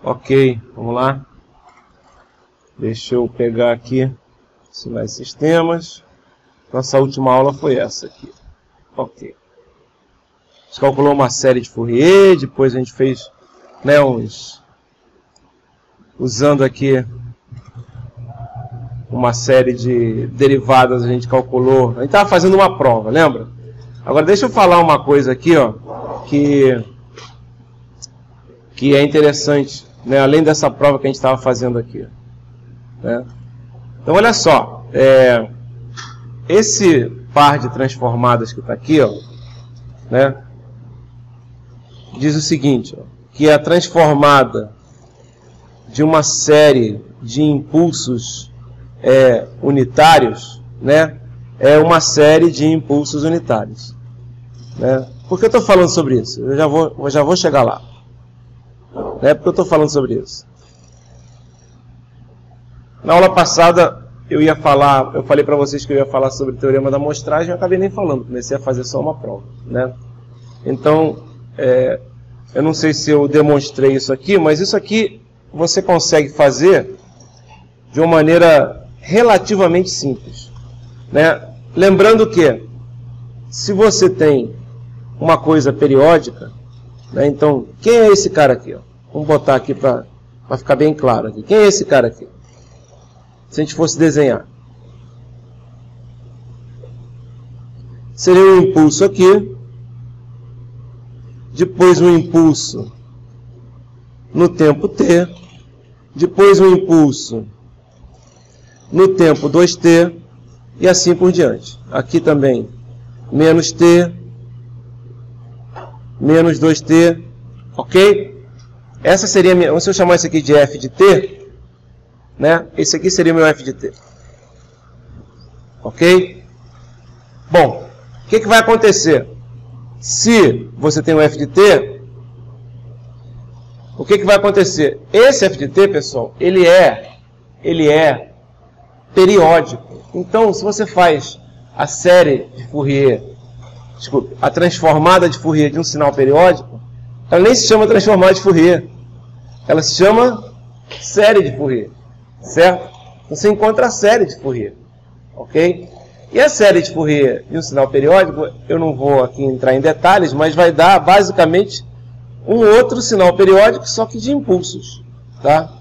Ok, vamos lá. Deixa eu pegar aqui sinais sistemas. Nossa última aula foi essa aqui. Ok. A gente calculou uma série de Fourier, depois a gente fez, né, usando aqui uma série de derivadas, a gente calculou. A gente estava fazendo uma prova, lembra? Agora deixa eu falar uma coisa aqui, ó, que é interessante, né, além dessa prova que a gente estava fazendo aqui, né? Então olha só, esse par de transformadas que está aqui, ó, né, diz o seguinte, ó, que a transformada de uma série de impulsos unitários, né, é uma série de impulsos unitários, né? Por que eu estou falando sobre isso? Eu já vou chegar lá. Né? Porque eu estou falando sobre isso. Na aula passada eu falei para vocês que eu ia falar sobre o teorema da amostragem, eu acabei nem falando, comecei a fazer só uma prova, né? Então, eu não sei se eu demonstrei isso aqui, mas isso aqui você consegue fazer de uma maneira relativamente simples, né? Lembrando que, se você tem uma coisa periódica, né, então, quem é esse cara aqui? Ó? Vamos botar aqui para ficar bem claro aqui. Quem é esse cara aqui? Se a gente fosse desenhar. Seria um impulso aqui, depois um impulso no tempo t, depois um impulso no tempo 2t, e assim por diante. Aqui também, menos t, menos 2t, ok? Essa seria a minha, se eu chamar isso aqui de f de t, né? Esse aqui seria o meu f de t. Ok? Bom, o que vai acontecer? Se você tem um f de t, o que vai acontecer? Esse f de t, pessoal, ele é periódico. Então, se você faz a série de Fourier, desculpe, a transformada de Fourier de um sinal periódico, ela nem se chama transformada de Fourier. Ela se chama série de Fourier. Certo? Você encontra a série de Fourier. Ok? E a série de Fourier de um sinal periódico, eu não vou aqui entrar em detalhes, mas vai dar basicamente um outro sinal periódico, só que de impulsos. Tá?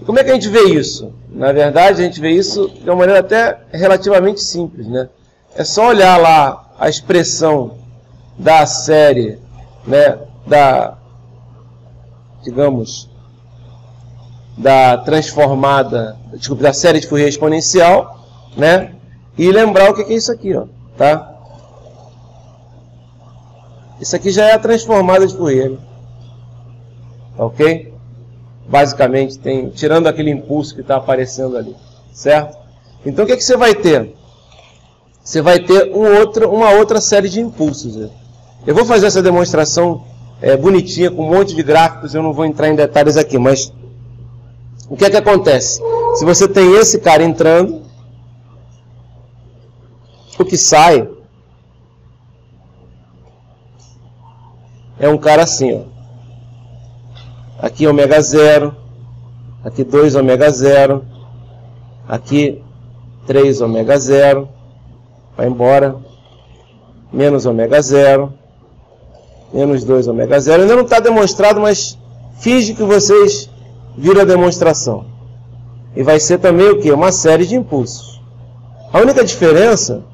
E como é que a gente vê isso? Na verdade, a gente vê isso de uma maneira até relativamente simples, né? É só olhar lá a expressão da série, né, digamos, da transformada, desculpe, da série de Fourier exponencial, né, e lembrar o que é isso aqui, ó, tá? Isso aqui já é a transformada de Fourier, ok? Basicamente, tirando aquele impulso que está aparecendo ali, certo? Então, o que você vai ter? Você vai ter uma outra série de impulsos. Né? Eu vou fazer essa demonstração bonitinha, com um monte de gráficos, eu não vou entrar em detalhes aqui, mas o que é que acontece? Se você tem esse cara entrando, o que sai é um cara assim, ó. Aqui ômega 0, aqui 2 ômega 0, aqui 3 ômega 0, vai embora, menos ômega 0, menos 2 ômega 0. Ainda não está demonstrado, mas finge que vocês viram a demonstração. E vai ser também o quê? Uma série de impulsos. A única diferença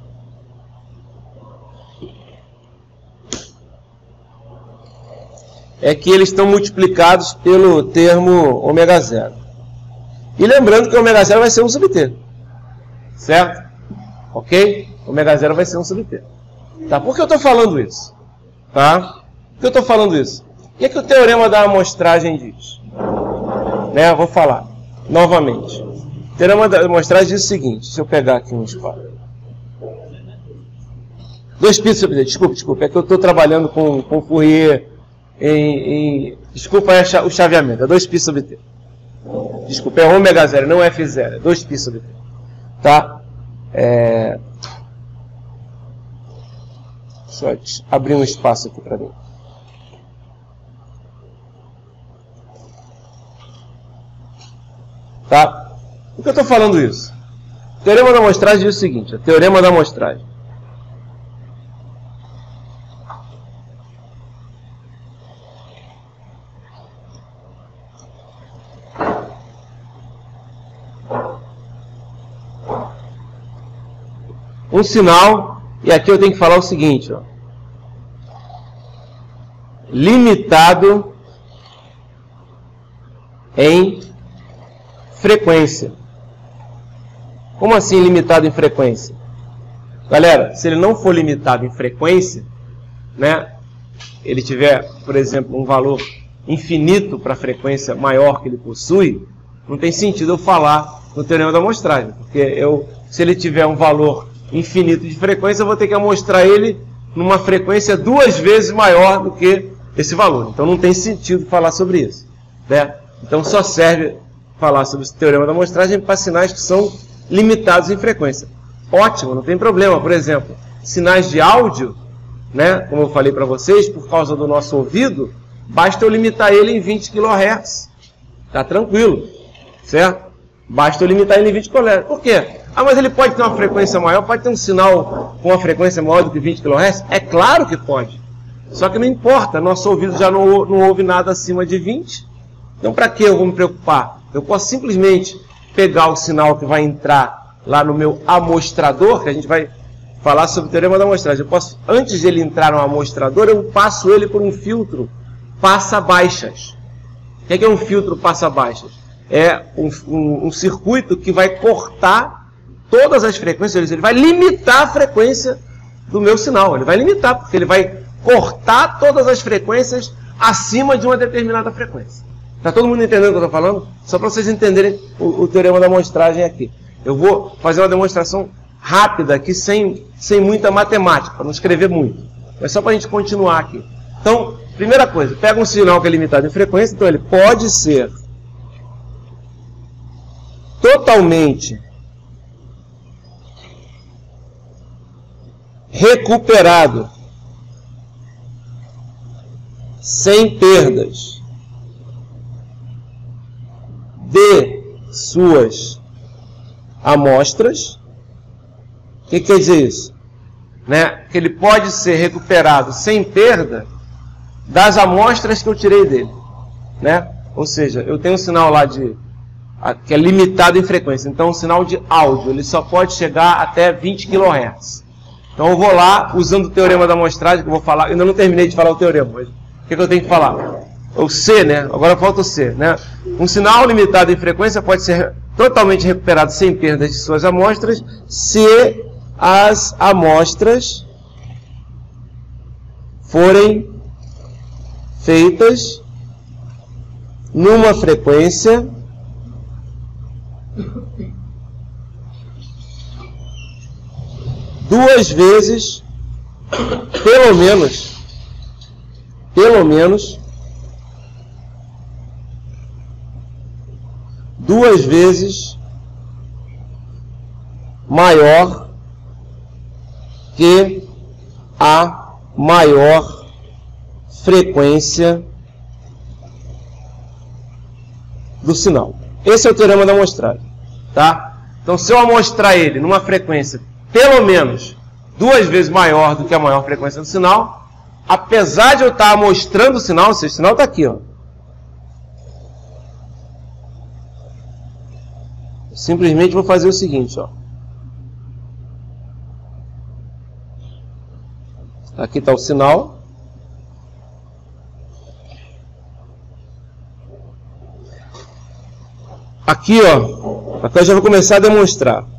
é que eles estão multiplicados pelo termo ômega 0. E lembrando que ômega 0 vai ser 1 sobre t. Certo? Ok? Ômega 0 vai ser 1 sobre t. Tá? Por que eu estou falando isso? Tá? Por que eu estou falando isso? O que é que o teorema da amostragem diz? Né? Vou falar novamente. O teorema da amostragem diz o seguinte. Deixa eu pegar aqui um espaço. 2π sobre t. Desculpa. É que eu estou trabalhando com Fourier desculpa, o chaveamento. É 2π sobre t. Desculpa, é ômega 0, não f0. É 2π sobre t. Tá? Deixa eu abrir um espaço aqui para mim. Tá? Por que eu estou falando isso? O teorema da amostragem diz o seguinte, o teorema da amostragem. Um sinal, e aqui eu tenho que falar o seguinte, ó, limitado em frequência. Como assim limitado em frequência? Galera, se ele não for limitado em frequência, né, ele tiver, por exemplo, um valor infinito para a frequência maior que ele possui, não tem sentido eu falar no teorema da amostragem, porque se ele tiver um valor infinito de frequência, eu vou ter que amostrar ele numa frequência 2 vezes maior do que esse valor. Então não tem sentido falar sobre isso, né? Então só serve falar sobre esse teorema da amostragem para sinais que são limitados em frequência. Ótimo, não tem problema. Por exemplo, sinais de áudio, né, como eu falei para vocês, por causa do nosso ouvido, basta eu limitar ele em 20 kHz. Tá tranquilo, certo? Basta eu limitar ele em 20 kHz. Por quê? Ah, mas ele pode ter uma frequência maior, pode ter um sinal com uma frequência maior do que 20 kHz? É claro que pode. Só que não importa, nosso ouvido já não ouve nada acima de 20. Então, para que eu vou me preocupar? Eu posso simplesmente pegar o sinal que vai entrar lá no meu amostrador, que a gente vai falar sobre o teorema da amostragem. Eu posso, antes de ele entrar no amostrador, eu passo ele por um filtro passa-baixas. O que é um filtro passa-baixas? É um circuito que vai cortar todas as frequências, ele vai limitar a frequência do meu sinal. Ele vai limitar, porque ele vai cortar todas as frequências acima de uma determinada frequência. Está todo mundo entendendo o que eu estou falando? Só para vocês entenderem o teorema da amostragem aqui. Eu vou fazer uma demonstração rápida aqui, sem muita matemática, para não escrever muito. Mas só para a gente continuar aqui. Então, primeira coisa, pega um sinal que é limitado em frequência, então ele pode ser totalmente recuperado sem perdas de suas amostras. O que quer dizer isso? Né? Que ele pode ser recuperado sem perda das amostras que eu tirei dele. Né? Ou seja, eu tenho um sinal lá que é limitado em frequência. Então, um sinal de áudio, ele só pode chegar até 20 kHz. Então, eu vou lá, usando o teorema da amostragem, que eu vou falar. Eu ainda não terminei de falar o teorema, mas o que eu tenho que falar? O C, né? Agora falta o C, né? Um sinal limitado em frequência pode ser totalmente recuperado sem perda de suas amostras, se as amostras forem feitas numa frequência duas vezes, pelo menos, duas vezes maior que a maior frequência do sinal. Esse é o teorema da amostragem, tá? Então, se eu amostrar ele numa frequência pelo menos duas vezes maior do que a maior frequência do sinal, apesar de eu estar amostrando o sinal, ou seja, o sinal está aqui, ó. Eu simplesmente vou fazer o seguinte, ó. Aqui está o sinal. Aqui, ó. Aqui eu já vou começar a demonstrar.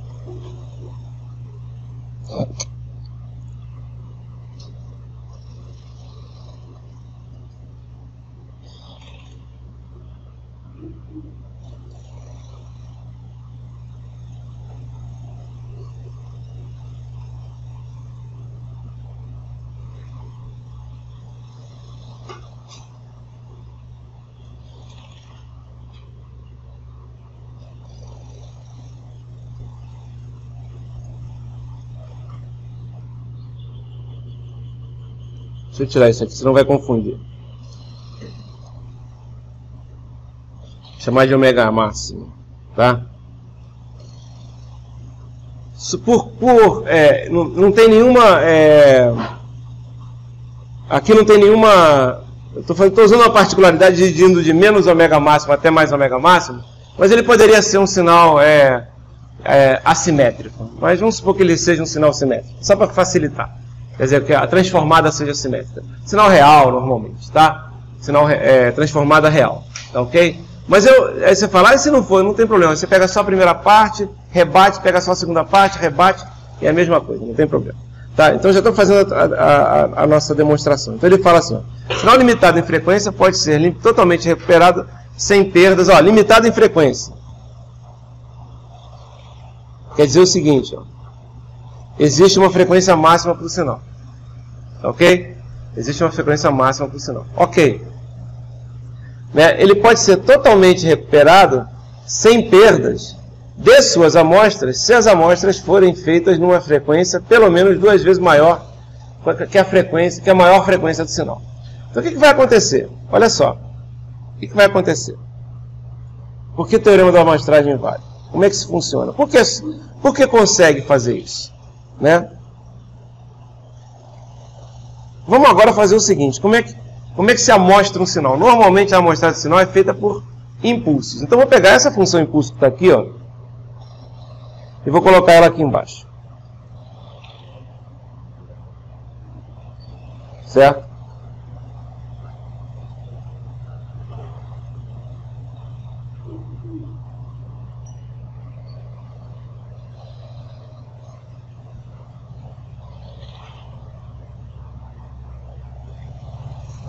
Deixa eu tirar isso aqui, senão vai confundir. Vou chamar de ômega máximo. Tá? Não tem nenhuma... aqui não tem nenhuma... Estou usando uma particularidade de indo de menos ômega máximo até mais ômega máximo, mas ele poderia ser um sinal assimétrico. Mas vamos supor que ele seja um sinal simétrico, só para facilitar. Quer dizer, que a transformada seja simétrica. Sinal real, normalmente, tá? Sinal transformada real, tá ok? Mas aí você fala, se não for, não tem problema. Você pega só a primeira parte, rebate, pega só a segunda parte, rebate, e é a mesma coisa, não tem problema. Tá? Então já estou fazendo a nossa demonstração. Então ele fala assim, ó, sinal limitado em frequência pode ser totalmente recuperado sem perdas. Ó, limitado em frequência. Quer dizer o seguinte, ó, existe uma frequência máxima para o sinal. Ok? Existe uma frequência máxima para o sinal. Ok. Né? Ele pode ser totalmente recuperado sem perdas de suas amostras, se as amostras forem feitas numa frequência pelo menos 2 vezes maior que a maior frequência do sinal. Então o que vai acontecer? Olha só. O que vai acontecer? Por que o teorema da amostragem vale? Como é que isso funciona? Por que consegue fazer isso? Né? Vamos agora fazer o seguinte. Como é que se amostra um sinal? Normalmente a amostragem de sinal é feita por impulsos. Então eu vou pegar essa função impulso que está aqui, ó, e vou colocar ela aqui embaixo. Certo?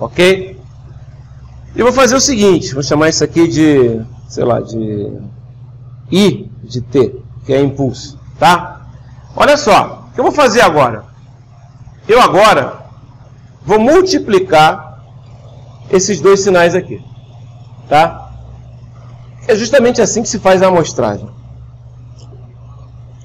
Ok? E vou fazer o seguinte, vou chamar isso aqui de, sei lá, de I de T, que é impulso, tá? Olha só, o que eu vou fazer agora? Eu agora vou multiplicar esses dois sinais aqui, tá? É justamente assim que se faz a amostragem.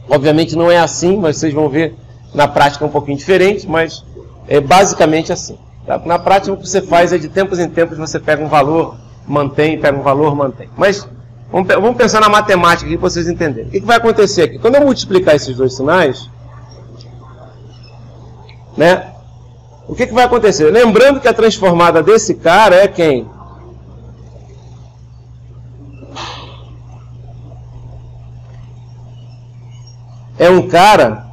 Obviamente não é assim, mas vocês vão ver na prática um pouquinho diferente, mas é basicamente assim. Tá? Na prática o que você faz é de tempos em tempos você pega um valor, mantém, pega um valor, mantém. Mas vamos pensar na matemática aqui para vocês entenderem. O que vai acontecer aqui? Quando eu multiplicar esses dois sinais, né, o que vai acontecer? Lembrando que a transformada desse cara é quem? É um cara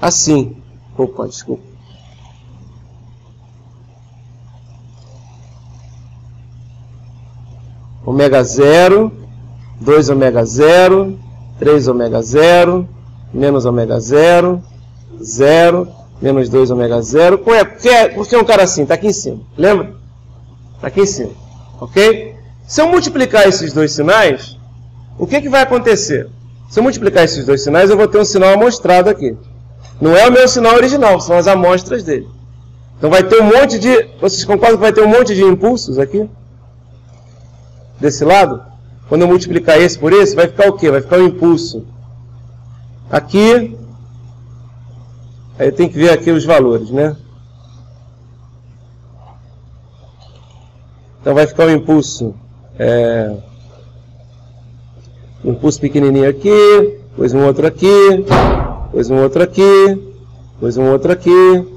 assim. Opa, desculpa. Ômega 0, 2 ômega 0, 3 ômega 0, menos ômega 0, 0, menos 2 ômega 0. Por que é um cara assim? Está aqui em cima. Lembra? Está aqui em cima. Ok? Se eu multiplicar esses dois sinais, o que vai acontecer? Se eu multiplicar esses dois sinais, eu vou ter um sinal amostrado aqui. Não é o meu sinal original, são as amostras dele. Então vai ter um monte de... Vocês concordam que vai ter um monte de impulsos aqui? Desse lado? Quando eu multiplicar esse por esse, vai ficar o quê? Vai ficar o impulso aqui. Aí tem que ver aqui os valores, né? Então vai ficar o impulso... impulso pequenininho aqui, depois um outro aqui, depois um outro aqui, depois um outro aqui.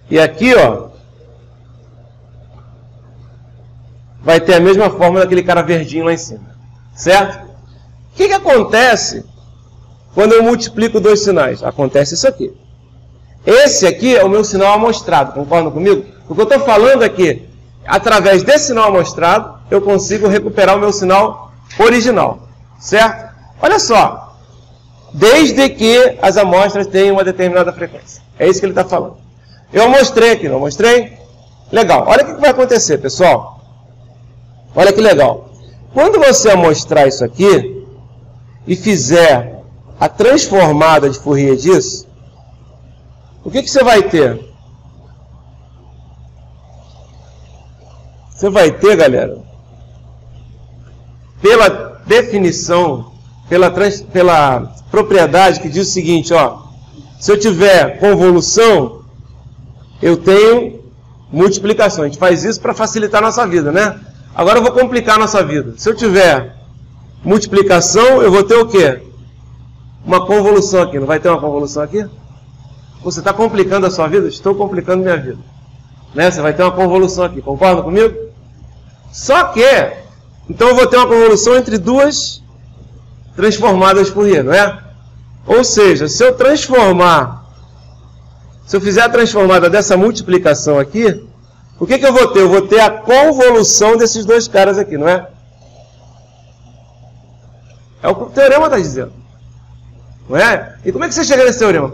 E aqui, ó, vai ter a mesma forma daquele cara verdinho lá em cima. Certo? O que acontece quando eu multiplico dois sinais? Acontece isso aqui. Esse aqui é o meu sinal amostrado, concordam comigo? O que eu estou falando aqui, através desse sinal amostrado, eu consigo recuperar o meu sinal original, certo? Olha só, desde que as amostras tenham uma determinada frequência. É isso que ele está falando. Eu amostrei aqui, não amostrei? Legal. Olha o que vai acontecer, pessoal. Olha que legal. Quando você amostrar isso aqui e fizer a transformada de Fourier disso, o que você vai ter? Você vai ter, galera, pela definição pela propriedade que diz o seguinte, ó, se eu tiver convolução, eu tenho multiplicação. A gente faz isso para facilitar a nossa vida, né? Agora eu vou complicar a nossa vida. Se eu tiver multiplicação, eu vou ter o quê? Uma convolução aqui. Não vai ter uma convolução aqui? Você está complicando a sua vida? Estou complicando minha vida. Né? Você vai ter uma convolução aqui. Concorda comigo? Só que, então eu vou ter uma convolução entre duas transformadas Fourier, não é? Ou seja, se eu fizer a transformada dessa multiplicação aqui, o que eu vou ter? Eu vou ter a convolução desses dois caras aqui, não é? É o que o teorema está dizendo. Não é? E como é que você chega nesse teorema?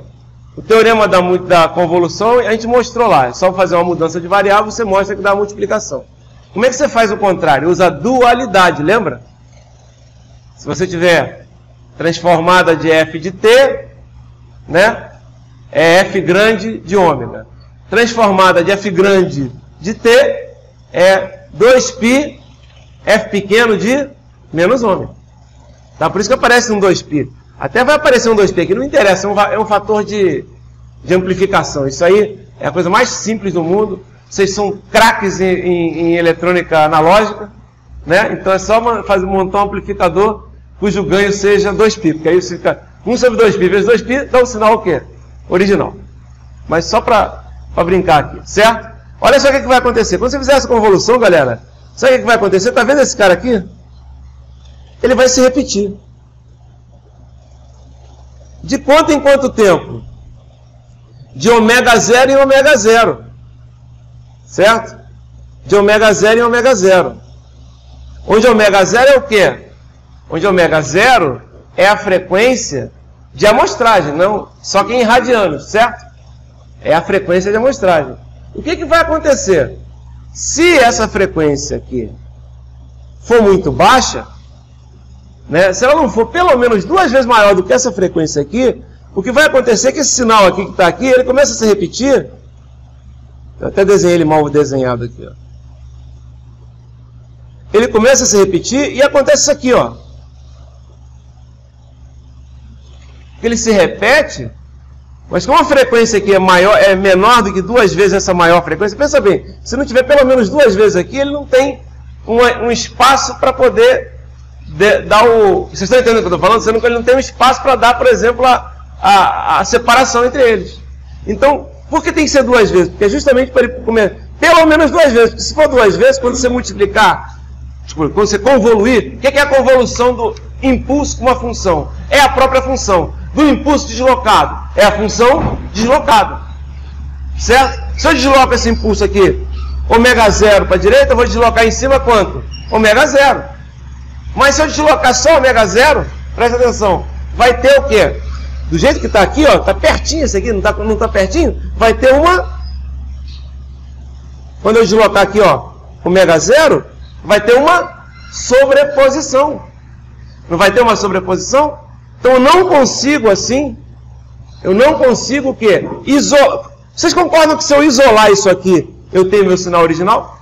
O teorema da convolução, a gente mostrou lá. É só fazer uma mudança de variável, você mostra que dá a multiplicação. Como é que você faz o contrário? Usa dualidade, lembra? Se você tiver transformada de f de t, né? É f grande de ômega. Transformada de f grande de t é 2π f pequeno de menos ômega. Tá? Por isso que aparece um 2π. Até vai aparecer um 2π aqui, não interessa, é um fator de amplificação. Isso aí é a coisa mais simples do mundo. Vocês são craques em eletrônica analógica, né? Então é só montar um amplificador cujo ganho seja 2π, porque aí fica 1 sobre 2π vezes 2π, dá um sinal o quê? Original. Mas só para brincar aqui, certo? Olha só o que vai acontecer. Quando você fizer essa convolução, galera, sabe o que vai acontecer? Está vendo esse cara aqui? Ele vai se repetir. De quanto em quanto tempo? De ômega 0 em ômega 0. Certo? De ômega 0 em ômega 0. Onde ômega 0 é o quê? Onde ômega 0 é a frequência de amostragem, não só que em radianos, certo? É a frequência de amostragem. O que vai acontecer? Se essa frequência aqui for muito baixa, né, se ela não for pelo menos 2 vezes maior do que essa frequência aqui, o que vai acontecer é que esse sinal aqui que está aqui, ele começa a se repetir. Eu até desenhei ele mal desenhado aqui, ó. Ele começa a se repetir e acontece isso aqui, ó. Ele se repete, mas como a frequência aqui é menor do que 2 vezes essa maior frequência, pensa bem, se não tiver pelo menos 2 vezes aqui, ele não tem um espaço para poder dar o... Vocês estão entendendo o que eu estou falando? Sendo que ele não tem um espaço para dar, por exemplo, a separação entre eles. Então, por que tem que ser 2 vezes? Porque é justamente para ele comer pelo menos 2 vezes. Porque se for 2 vezes, quando você multiplicar, quando você convoluir, o que é a convolução do impulso com uma função? É a própria função. Do impulso deslocado, é a função deslocada. Certo? Se eu desloco esse impulso aqui, ômega 0 para a direita, eu vou deslocar em cima quanto? Ômega 0. Mas se eu deslocar só ômega 0, presta atenção, vai ter o quê? Do jeito que está aqui, ó, está pertinho esse aqui, não está pertinho? Vai ter uma... Quando eu deslocar aqui, ó, ômega 0, vai ter uma sobreposição. Não vai ter uma sobreposição? Então eu não consigo assim, eu não consigo o quê? Vocês concordam que se eu isolar isso aqui, eu tenho meu sinal original?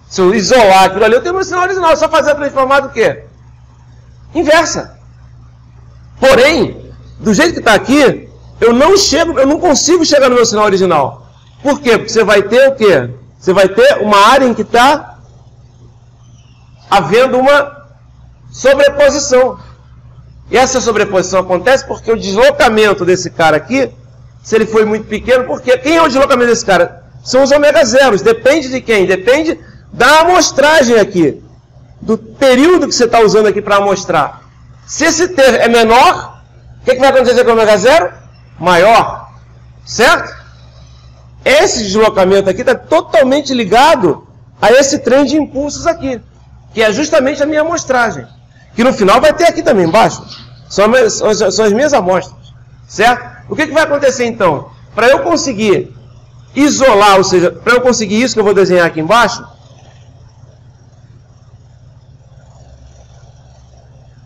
Se eu isolar aquilo ali, eu tenho meu sinal original. É só fazer a transformada o quê? Inversa. Porém, do jeito que está aqui, eu não consigo chegar no meu sinal original. Por quê? Porque você vai ter o quê? Você vai ter uma área em que está havendo uma sobreposição. E essa sobreposição acontece porque o deslocamento desse cara aqui, se ele foi muito pequeno, porque quem é o deslocamento desse cara? São os ômega zeros. Depende de quem? Depende da amostragem aqui. Do período que você está usando aqui para amostrar. Se esse T é menor, o que vai acontecer com o ômega zero? Maior. Certo? Esse deslocamento aqui está totalmente ligado a esse trem de impulsos aqui, que é justamente a minha amostragem. Que no final vai ter aqui também embaixo. São as minhas amostras. Certo? O que vai acontecer então? Para eu conseguir isolar, ou seja, para eu conseguir isso que eu vou desenhar aqui embaixo,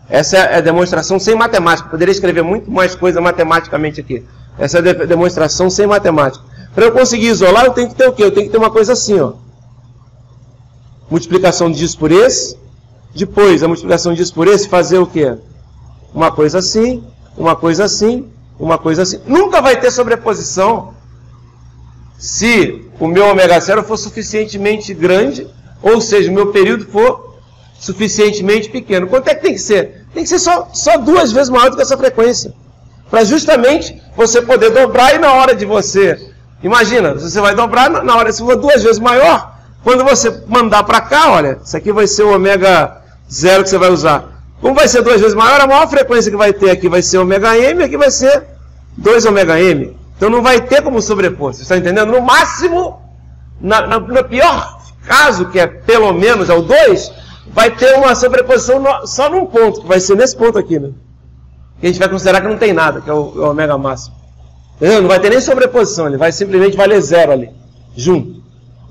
essa é a demonstração sem matemática. Poderia escrever muito mais coisa matematicamente aqui. Essa é a demonstração sem matemática. Para eu conseguir isolar, eu tenho que ter o quê? Eu tenho que ter uma coisa assim, ó. Multiplicação disso por esse, depois a multiplicação disso por esse, fazer o quê? Uma coisa assim, uma coisa assim, uma coisa assim. Nunca vai ter sobreposição se o meu ômega 0 for suficientemente grande, ou seja, o meu período for suficientemente pequeno. Quanto é que tem que ser? Tem que ser só 2 vezes maior do que essa frequência. Para justamente você poder dobrar e na hora de você... Imagina, você vai dobrar na hora, se for 2 vezes maior, quando você mandar para cá, olha, isso aqui vai ser o ômega 0 que você vai usar. Como vai ser 2 vezes maior, a maior frequência que vai ter aqui vai ser ômega m, aqui vai ser 2 ômega m. Então não vai ter como sobrepor, você está entendendo? No máximo, no pior caso, que é pelo menos é o 2, vai ter uma sobreposição só num ponto, que vai ser nesse ponto aqui, né? Que a gente vai considerar que não tem nada, que é o ômega máximo. Entendeu? Não vai ter nem sobreposição, ele vai simplesmente valer 0 ali, junto.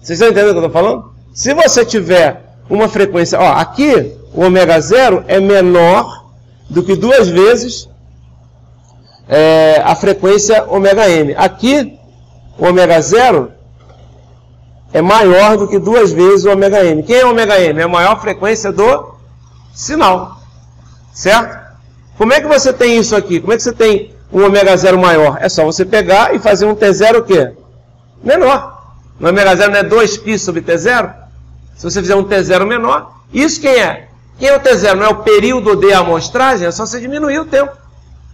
Vocês estão entendendo o que eu estou falando? Se você tiver uma frequência, ó, aqui o ômega 0 é menor do que 2 vezes a frequência ômega m. Aqui o ômega 0 é maior do que 2 vezes o ômega m. Quem é o ômega m? É a maior frequência do sinal, certo? Como é que você tem isso aqui? Como é que você tem um ômega 0 maior? É só você pegar e fazer um T0 o quê? Menor. O ômega 0 não é 2π sobre T0? Se você fizer um T0 menor, isso quem é? Quem é o T0? Não é o período de amostragem? É só você diminuir o tempo.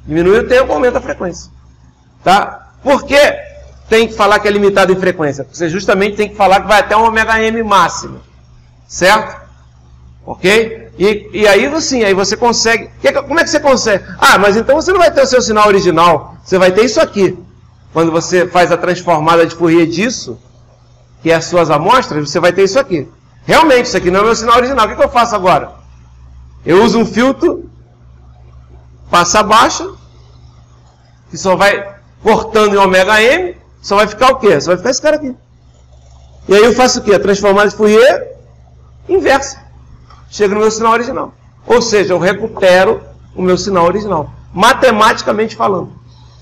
Diminuir o tempo, aumenta a frequência. Tá? Por que tem que falar que é limitado em frequência? Porque você justamente tem que falar que vai até um ômega m máximo. Certo? Ok? E aí sim, aí você consegue... Como é que você consegue? Ah, mas então você não vai ter o seu sinal original. Você vai ter isso aqui. Quando você faz a transformada de Fourier disso, que é as suas amostras, você vai ter isso aqui. Realmente, isso aqui não é o meu sinal original. O que eu faço agora? Eu uso um filtro, passa baixa, que só vai cortando em ômega m, só vai ficar o quê? Só vai ficar esse cara aqui. E aí eu faço o quê? A transformada de Fourier inversa. Chega no meu sinal original. Ou seja, eu recupero o meu sinal original. Matematicamente falando.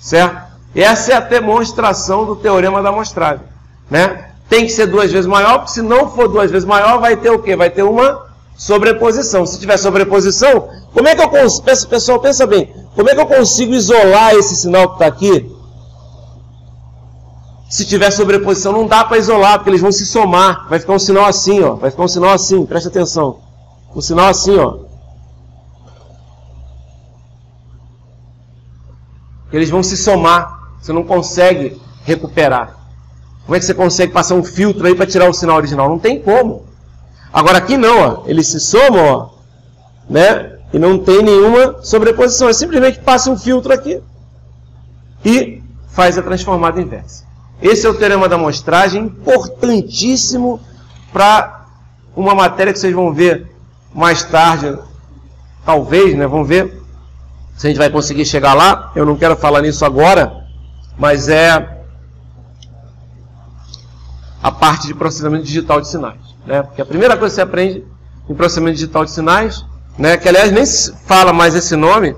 Certo? Essa é a demonstração do teorema da amostragem. Né? Tem que ser 2 vezes maior, porque se não for 2 vezes maior, vai ter o quê? Vai ter uma sobreposição. Se tiver sobreposição, como é que eu consigo... Pessoal, pensa bem. Como é que eu consigo isolar esse sinal que está aqui? Se tiver sobreposição, não dá para isolar, porque eles vão se somar. Vai ficar um sinal assim, ó. Vai ficar um sinal assim, presta atenção. Um sinal assim, ó. Eles vão se somar. Você não consegue recuperar. Como é que você consegue passar um filtro aí para tirar o sinal original? Não tem como. Agora aqui não, ó. Eles se somam, ó. Né? E não tem nenhuma sobreposição. É simplesmente passa um filtro aqui e faz a transformada inversa. Esse é o teorema da amostragem, importantíssimo para uma matéria que vocês vão ver mais tarde, talvez, né? Vamos ver se a gente vai conseguir chegar lá. Eu não quero falar nisso agora, mas é a parte de processamento digital de sinais, né? Porque a primeira coisa que você aprende em processamento digital de sinais, né? Que aliás nem se fala mais esse nome,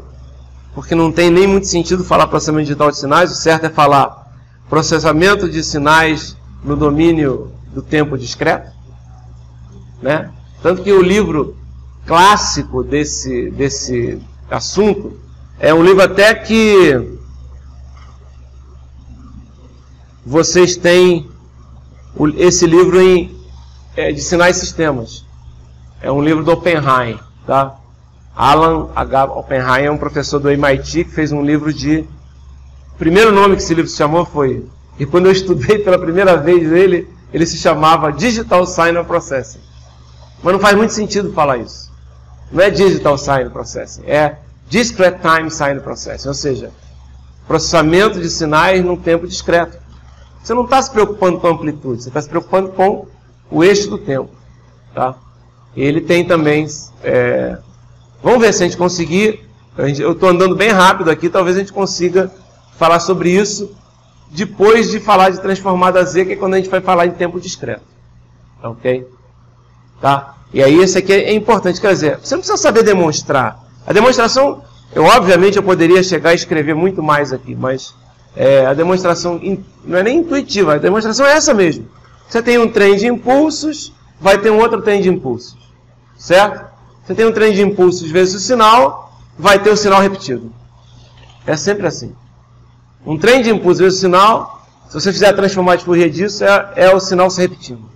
porque não tem nem muito sentido falar processamento digital de sinais. O certo é falar processamento de sinais no domínio do tempo discreto, né? Tanto que o livro clássico desse assunto é um livro até que vocês têm esse livro de sinais e sistemas. É um livro do Oppenheim, tá? Alan H. Oppenheim é um professor do MIT que fez um livro de... O primeiro nome que esse livro se chamou foi... E quando eu estudei pela primeira vez ele se chamava Digital Signal Processing. Mas não faz muito sentido falar isso. Não é Digital Signal Processing, é Discrete Time Signal Processing. Ou seja, processamento de sinais num tempo discreto. Você não está se preocupando com a amplitude, você está se preocupando com o eixo do tempo. Tá? Ele tem também... Vamos ver se a gente conseguir... Eu estou andando bem rápido aqui, talvez a gente consiga falar sobre isso depois de falar de transformada Z, que é quando a gente vai falar em tempo discreto. Ok? Tá? E aí esse aqui é importante, quer dizer, você não precisa saber demonstrar. A demonstração, obviamente eu poderia chegar e escrever muito mais aqui, mas a demonstração não é nem intuitiva, a demonstração é essa mesmo. Você tem um trem de impulsos, vai ter um outro trem de impulsos. Certo? Você tem um trem de impulsos vezes o sinal, vai ter o sinal repetido. É sempre assim. Um trem de impulso vezes o sinal, se você fizer a transformada de Fourier disso, é o sinal se repetindo.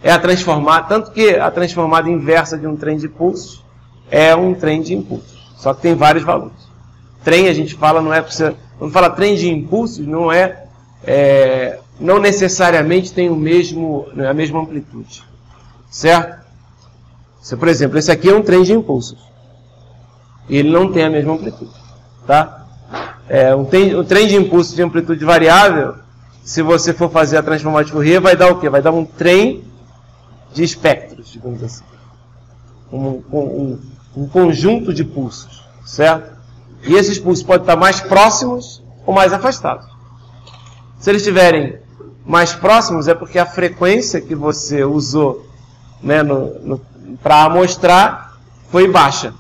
É a transformada, tanto que a transformada inversa de um trem de impulsos é um trem de impulsos. Só que tem vários valores. Trem, a gente fala, não é para você... Quando fala trem de impulsos, não necessariamente tem a mesma amplitude. Certo? Por exemplo, esse aqui é um trem de impulsos. Ele não tem a mesma amplitude. Tá? O trem de impulso de amplitude variável, se você for fazer a transformada de Fourier, vai dar o quê? Vai dar um trem de espectros, digamos assim. Um conjunto de pulsos. Certo? E esses pulsos podem estar mais próximos ou mais afastados. Se eles estiverem mais próximos, é porque a frequência que você usou, né, para amostrar foi baixa.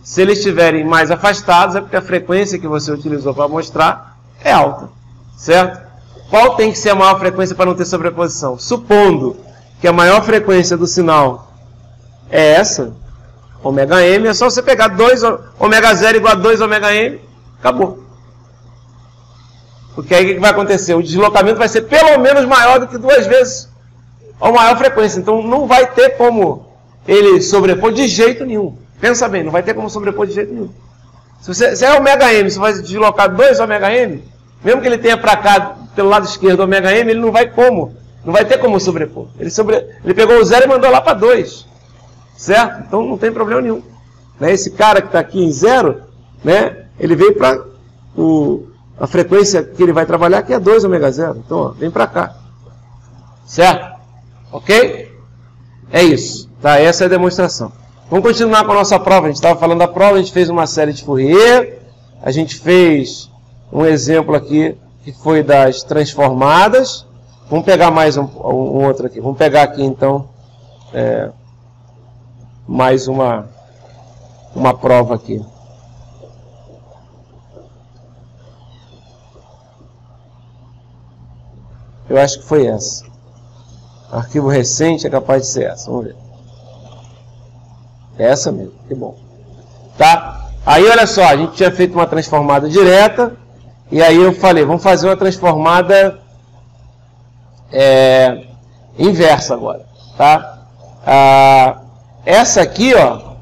Se eles estiverem mais afastados, é porque a frequência que você utilizou para amostrar é alta. Certo? Qual tem que ser a maior frequência para não ter sobreposição? Supondo que a maior frequência do sinal é essa, ômega-m, é só você pegar 2 ômega-0 igual a 2 ômega-m, acabou. Porque aí o que vai acontecer? O deslocamento vai ser pelo menos maior do que 2 vezes a maior frequência. Então não vai ter como ele sobrepor de jeito nenhum. Pensa bem, não vai ter como sobrepor de jeito nenhum. Se é ômega-m, você vai deslocar 2 ômega-m, mesmo que ele tenha para cá, pelo lado esquerdo, ômega-m, ele não vai ter como sobrepor. Ele pegou o 0 e mandou lá para 2. Certo? Então não tem problema nenhum. Né? Esse cara que está aqui em 0, né, ele veio para a frequência que ele vai trabalhar, que é 2 ômega-0. Então, ó, vem para cá. Certo? Ok? É isso. Tá? Essa é a demonstração. Vamos continuar com a nossa prova. A gente estava falando da prova, a gente fez uma série de Fourier, a gente fez um exemplo aqui que foi das transformadas. Vamos pegar mais um outro aqui. Vamos pegar aqui então mais uma prova aqui. Eu acho que foi essa. Arquivo recente é capaz de ser essa. Vamos ver. É essa mesmo. Que bom. Tá? Aí olha só, a gente tinha feito uma transformada direta. E aí eu falei, vamos fazer uma transformada inversa agora. Tá? Essa aqui, ó,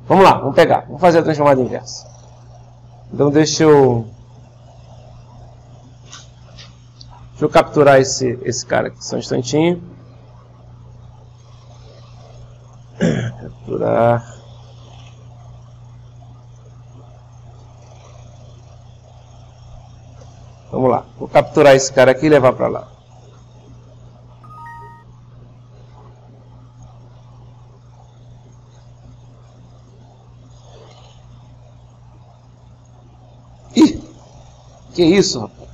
vamos lá, vamos pegar, vamos fazer a transformada inversa. Então deixa eu capturar esse cara aqui, só um instantinho. Capturar. Vamos lá, vou capturar esse cara aqui e levar para lá. Ih, que isso, rapaz?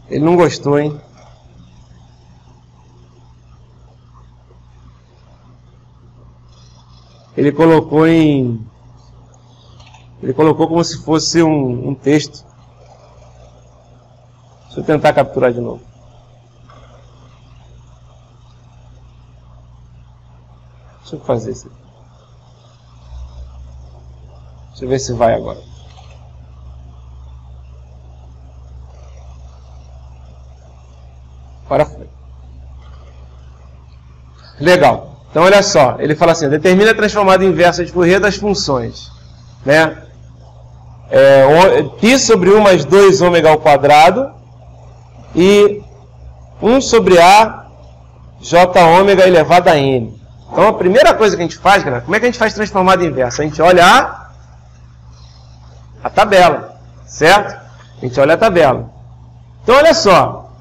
Ele não gostou, hein? Ele colocou como se fosse um texto. Deixa eu tentar capturar de novo. Deixa eu fazer isso aqui. Deixa eu ver se vai agora. Agora foi. Legal. Então olha só, ele fala assim, determina a transformada inversa de Fourier das funções. Né? Π sobre 1 mais 2 ômega ao quadrado e 1 sobre A J ômega elevado a N. Então a primeira coisa que a gente faz, galera, como é que a gente faz transformada inversa? A gente olha a tabela, certo? A gente olha a tabela. Então olha só,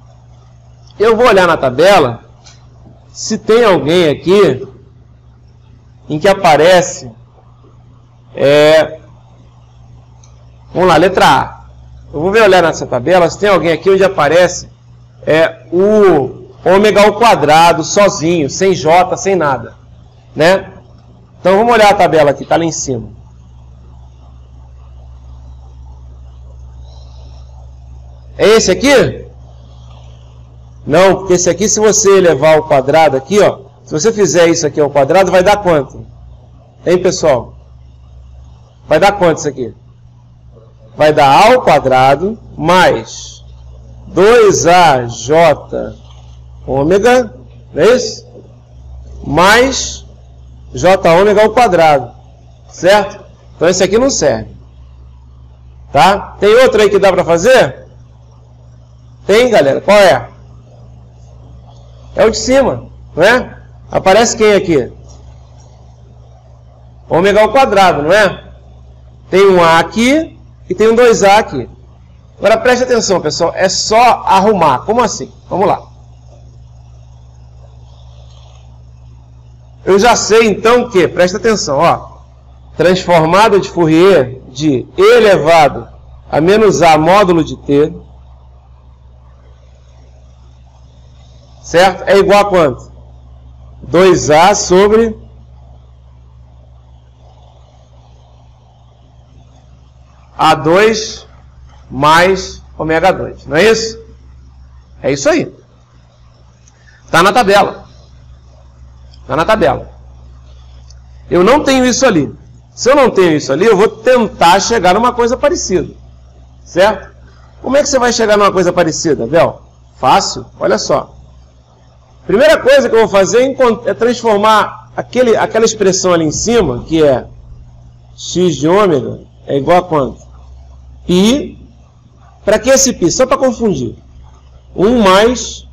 eu vou olhar na tabela se tem alguém aqui em que aparece, vamos lá, letra A. Eu vou olhar nessa tabela se tem alguém aqui onde aparece o ômega ao quadrado sozinho, sem J, sem nada. Né? Então vamos olhar a tabela aqui, está lá em cima. É esse aqui? Não, porque esse aqui, se você elevar ao quadrado aqui, ó, se Se você fizer isso aqui ao quadrado, vai dar quanto? Hein, pessoal? Vai dar quanto isso aqui? Vai dar A ao quadrado mais 2AJ ômega, não é isso? Mais J ômega ao quadrado, certo? Então esse aqui não serve. Tá? Tem outro aí que dá para fazer? Tem, galera? Qual é? É o de cima, não é? Aparece quem aqui? Ômega ao quadrado, não é? Tem um A aqui e tem um 2A aqui. Agora preste atenção, pessoal. É só arrumar. Como assim? Vamos lá. Eu já sei então que, presta atenção, ó. Transformada de Fourier de E elevado a menos A módulo de T, certo? É igual a quanto? 2A sobre A2 mais ômega 2, não é isso? É isso aí. Está na tabela. Está na tabela. Eu não tenho isso ali. Se eu não tenho isso ali, eu vou tentar chegar numa coisa parecida. Certo? Como é que você vai chegar numa coisa parecida, Bel? Fácil. Olha só. Primeira coisa que eu vou fazer é transformar aquela expressão ali em cima, que é x de ômega, é igual a quanto? Pi. Para que esse pi? Só para confundir. 1 mais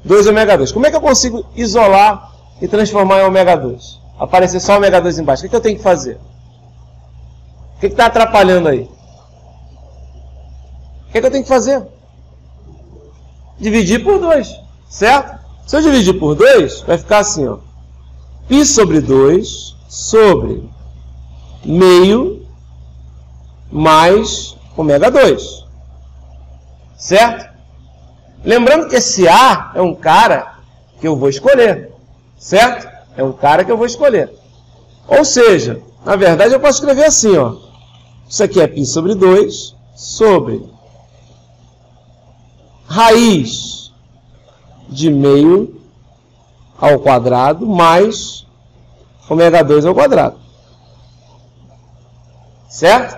2 ômega 2. Como é que eu consigo isolar e transformar em ômega 2? Aparecer só ômega 2 embaixo. O que eu tenho que fazer? O que está atrapalhando aí? O que eu tenho que fazer? Dividir por 2, certo? Se eu dividir por 2, vai ficar assim, ó. Pi sobre 2 sobre meio mais ômega 2. Certo? Lembrando que esse A é um cara que eu vou escolher. Certo? É um cara que eu vou escolher. Ou seja, na verdade eu posso escrever assim, ó. Isso aqui é π sobre 2 sobre raiz de meio ao quadrado mais ômega 2 ao quadrado. Certo?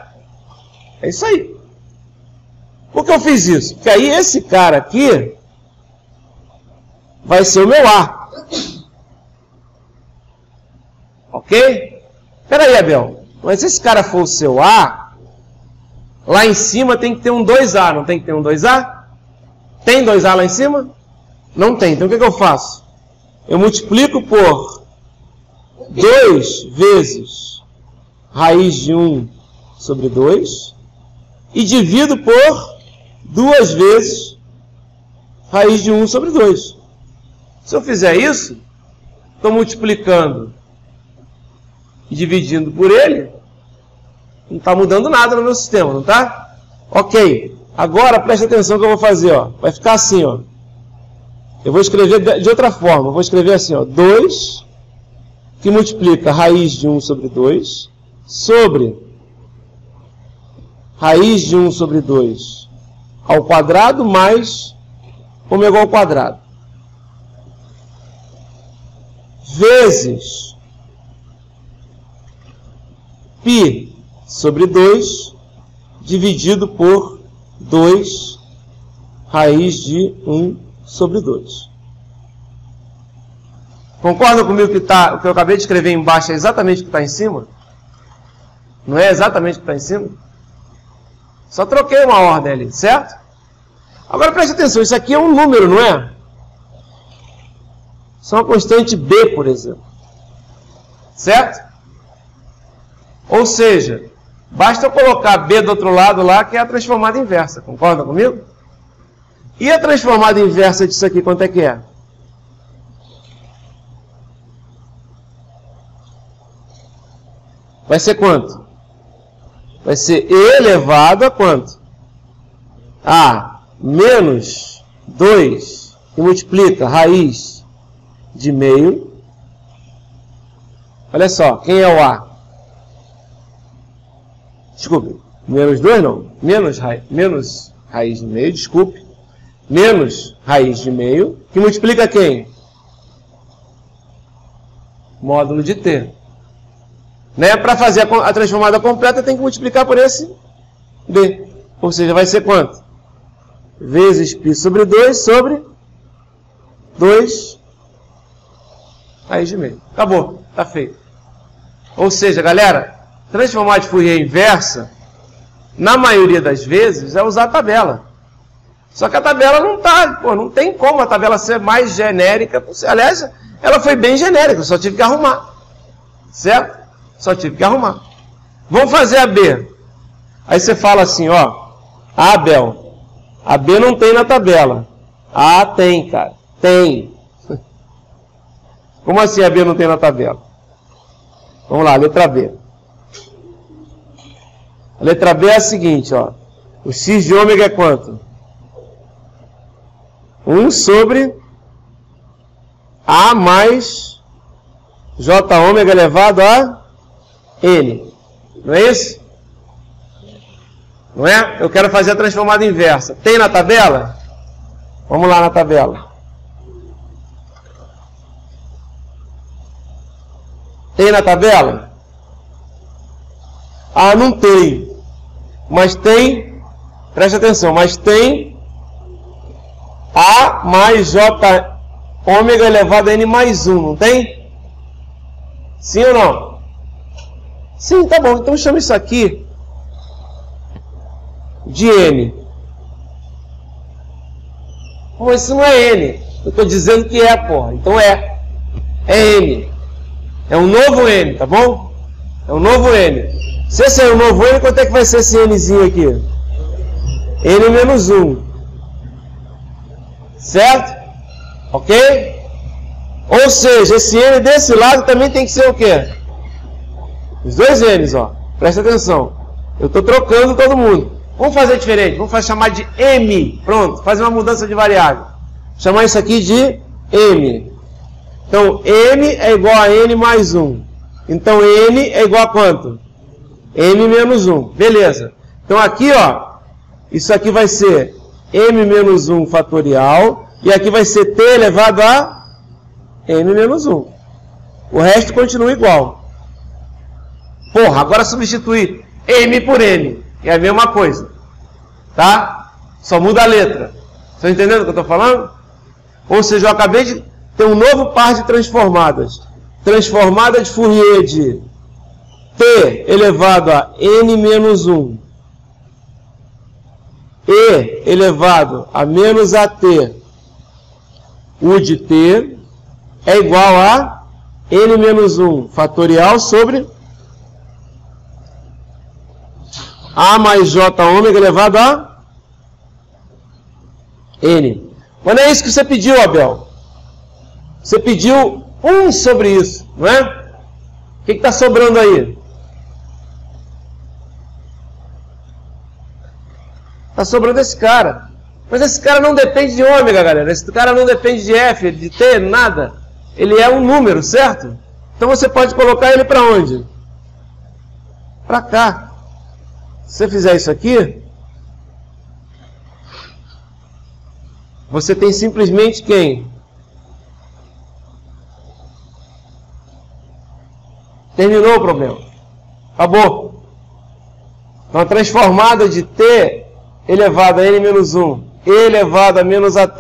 É isso aí. Por que eu fiz isso? Porque aí esse cara aqui vai ser o meu A. Ok? Espera aí, Abel. Mas se esse cara for o seu A, lá em cima tem que ter um 2A. Não tem que ter um 2A? Tem 2A lá em cima? Não tem. Então o que eu faço? Eu multiplico por 2 vezes raiz de 1 sobre 2 e divido por 2 vezes raiz de 1 sobre 2. Se eu fizer isso, estou multiplicando e dividindo por ele, não está mudando nada no meu sistema, não está? Ok. Agora, preste atenção que eu vou fazer, ó. Vai ficar assim, ó. Eu vou escrever de outra forma. Eu vou escrever assim, ó. 2, que multiplica raiz de 1 sobre 2, sobre raiz de 1 sobre 2 ao quadrado mais ômega ao quadrado. Vezes π sobre 2 dividido por 2 raiz de 1 sobre 2. Concordam comigo que o que eu acabei de escrever embaixo é exatamente o que está em cima? Não é exatamente o que está em cima? Só troquei uma ordem ali, certo? Agora preste atenção, isso aqui é um número, não é? Isso é uma constante B, por exemplo. Certo? Ou seja, basta eu colocar B do outro lado lá, que é a transformada inversa. Concorda comigo? E a transformada inversa disso aqui, quanto é que é? Vai ser quanto? Vai ser E elevado a quanto? A menos 2, que multiplica raiz de meio. Olha só, quem é o A? Desculpe, menos 2 não. Menos raiz de meio, desculpe. Menos raiz de meio, que multiplica quem? módulo de t. Né? Para fazer a transformada completa, tem que multiplicar por esse b. Ou seja, vai ser quanto? Vezes π sobre 2 sobre 2 raiz de meio. Acabou, está feito. Ou seja, galera, transformar de Fourier inversa, na maioria das vezes, é usar a tabela. Só que a tabela não tá, não tem como a tabela ser mais genérica. Aliás, ela foi bem genérica, eu só tive que arrumar. Certo? Só tive que arrumar. Vamos fazer a B. Aí você fala assim, ó, Abel, a B não tem na tabela. Ah, tem, cara. Tem. Como assim a B não tem na tabela? Vamos lá, letra B. A letra B é a seguinte, ó. O x de ômega é quanto? 1 sobre A mais J ômega elevado a N. Não é isso? Não é? Eu quero fazer a transformada inversa. Tem na tabela? Vamos lá na tabela. Tem na tabela? Ah, não tem. Mas tem, preste atenção, mas tem A mais J ômega elevado a N mais 1, não tem? Sim ou não? Sim, tá bom. Então chama isso aqui de N. Mas isso não é N. Eu estou dizendo que é, porra. Então é. É N. É um novo N, tá bom? É um novo N. Se esse é um novo N, quanto é que vai ser esse Nzinho aqui? N menos 1. Certo? Ok? Ou seja, esse N desse lado também tem que ser o quê? Os dois N's, ó. Presta atenção. Eu estou trocando todo mundo. Vamos fazer diferente. Vamos chamar de M. Pronto. Fazer uma mudança de variável. Chamar isso aqui de M. Então, M é igual a N mais 1. Então, N é igual a quanto? M menos 1. Beleza. Então, aqui, ó. Isso aqui vai ser M menos 1 fatorial. E aqui vai ser T elevado a M menos 1. O resto continua igual. Porra, agora substituir M por N. É a mesma coisa. Tá? Só muda a letra. Estão entendendo o que eu estou falando? Ou seja, eu acabei de ter um novo par de transformadas. Transformada de Fourier de T elevado a N menos 1. E elevado a menos AT. U de T é igual a N menos 1 fatorial sobre A mais J ômega elevado a N. Mas não é isso que você pediu, Abel. Você pediu 1 sobre isso, não é? O que está sobrando aí? Está sobrando esse cara. Mas esse cara não depende de ômega, galera. Esse cara não depende de F, de T, nada. Ele é um número, certo? Então você pode colocar ele para onde? Para cá. Se você fizer isso aqui, você tem simplesmente quem? Terminou o problema. Acabou. Então a transformada de T elevado a N menos 1 elevado a menos AT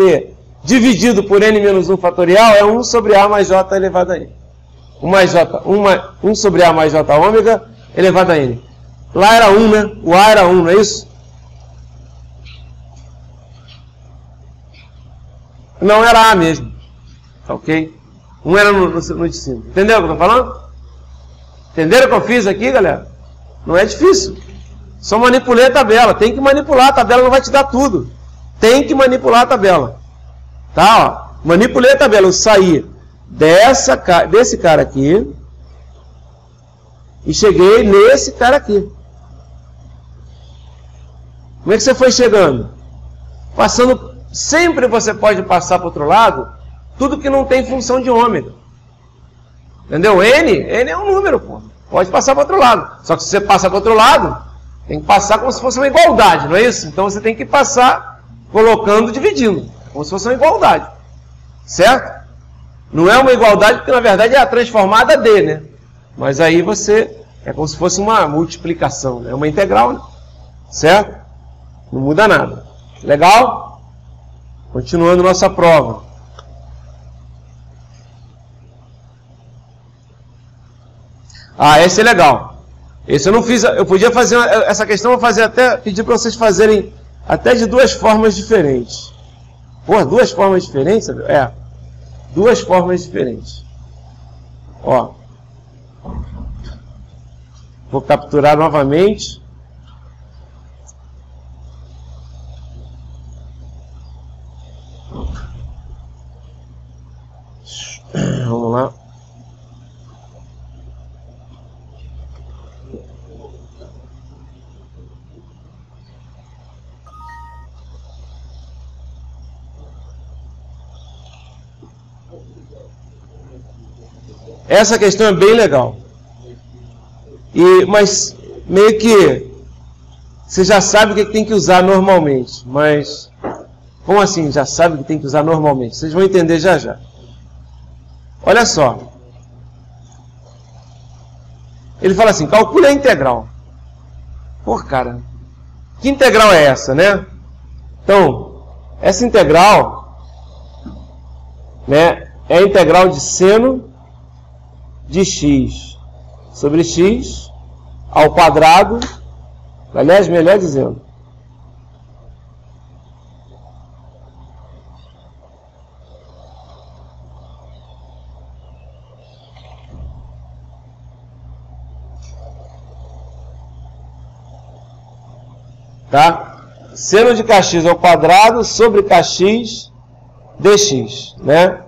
dividido por N menos 1 fatorial é 1 sobre A mais J elevado a N. 1 sobre A mais J ômega elevado a N. Lá era 1, né? O A era 1, não é isso? Não era A mesmo. Ok? 1 era no de cima. Entendeu o que eu estou falando? Entenderam o que eu fiz aqui, galera? Não é difícil. Só manipulei a tabela. Tem que manipular. A tabela não vai te dar tudo. Tem que manipular a tabela. Tá? Ó. Manipulei a tabela. Eu saí desse cara aqui e cheguei nesse cara aqui. Como é que você foi chegando? Passando, sempre você pode passar para o outro lado, tudo que não tem função de ômega. Entendeu? N é um número, pô. Pode passar para o outro lado. Só que se você passa para o outro lado, tem que passar como se fosse uma igualdade, não é isso? Então você tem que passar colocando, dividindo. Como se fosse uma igualdade. Certo? Não é uma igualdade, porque na verdade é a transformada de, né? Mas aí você, é como se fosse uma multiplicação, né? Uma integral, né? Certo? Não muda nada. Legal? Continuando nossa prova. Ah, esse é legal. Esse eu não fiz, eu podia fazer essa questão, eu vou fazer até, pedir para vocês fazerem até de duas formas diferentes. Pô, duas formas diferentes? É, duas formas diferentes. Ó, vou capturar novamente. Vamos lá. Essa questão é bem legal. Mas meio que você já sabe o que tem que usar normalmente. Mas como assim já sabe o que tem que usar normalmente? Vocês vão entender já já. Olha só. Ele fala assim, calcule a integral. Pô, cara, que integral é essa, né? Então, essa integral, né, é a integral de seno de x sobre x ao quadrado, aliás, melhor dizendo, tá? Seno de kx ao quadrado sobre kx dx, né?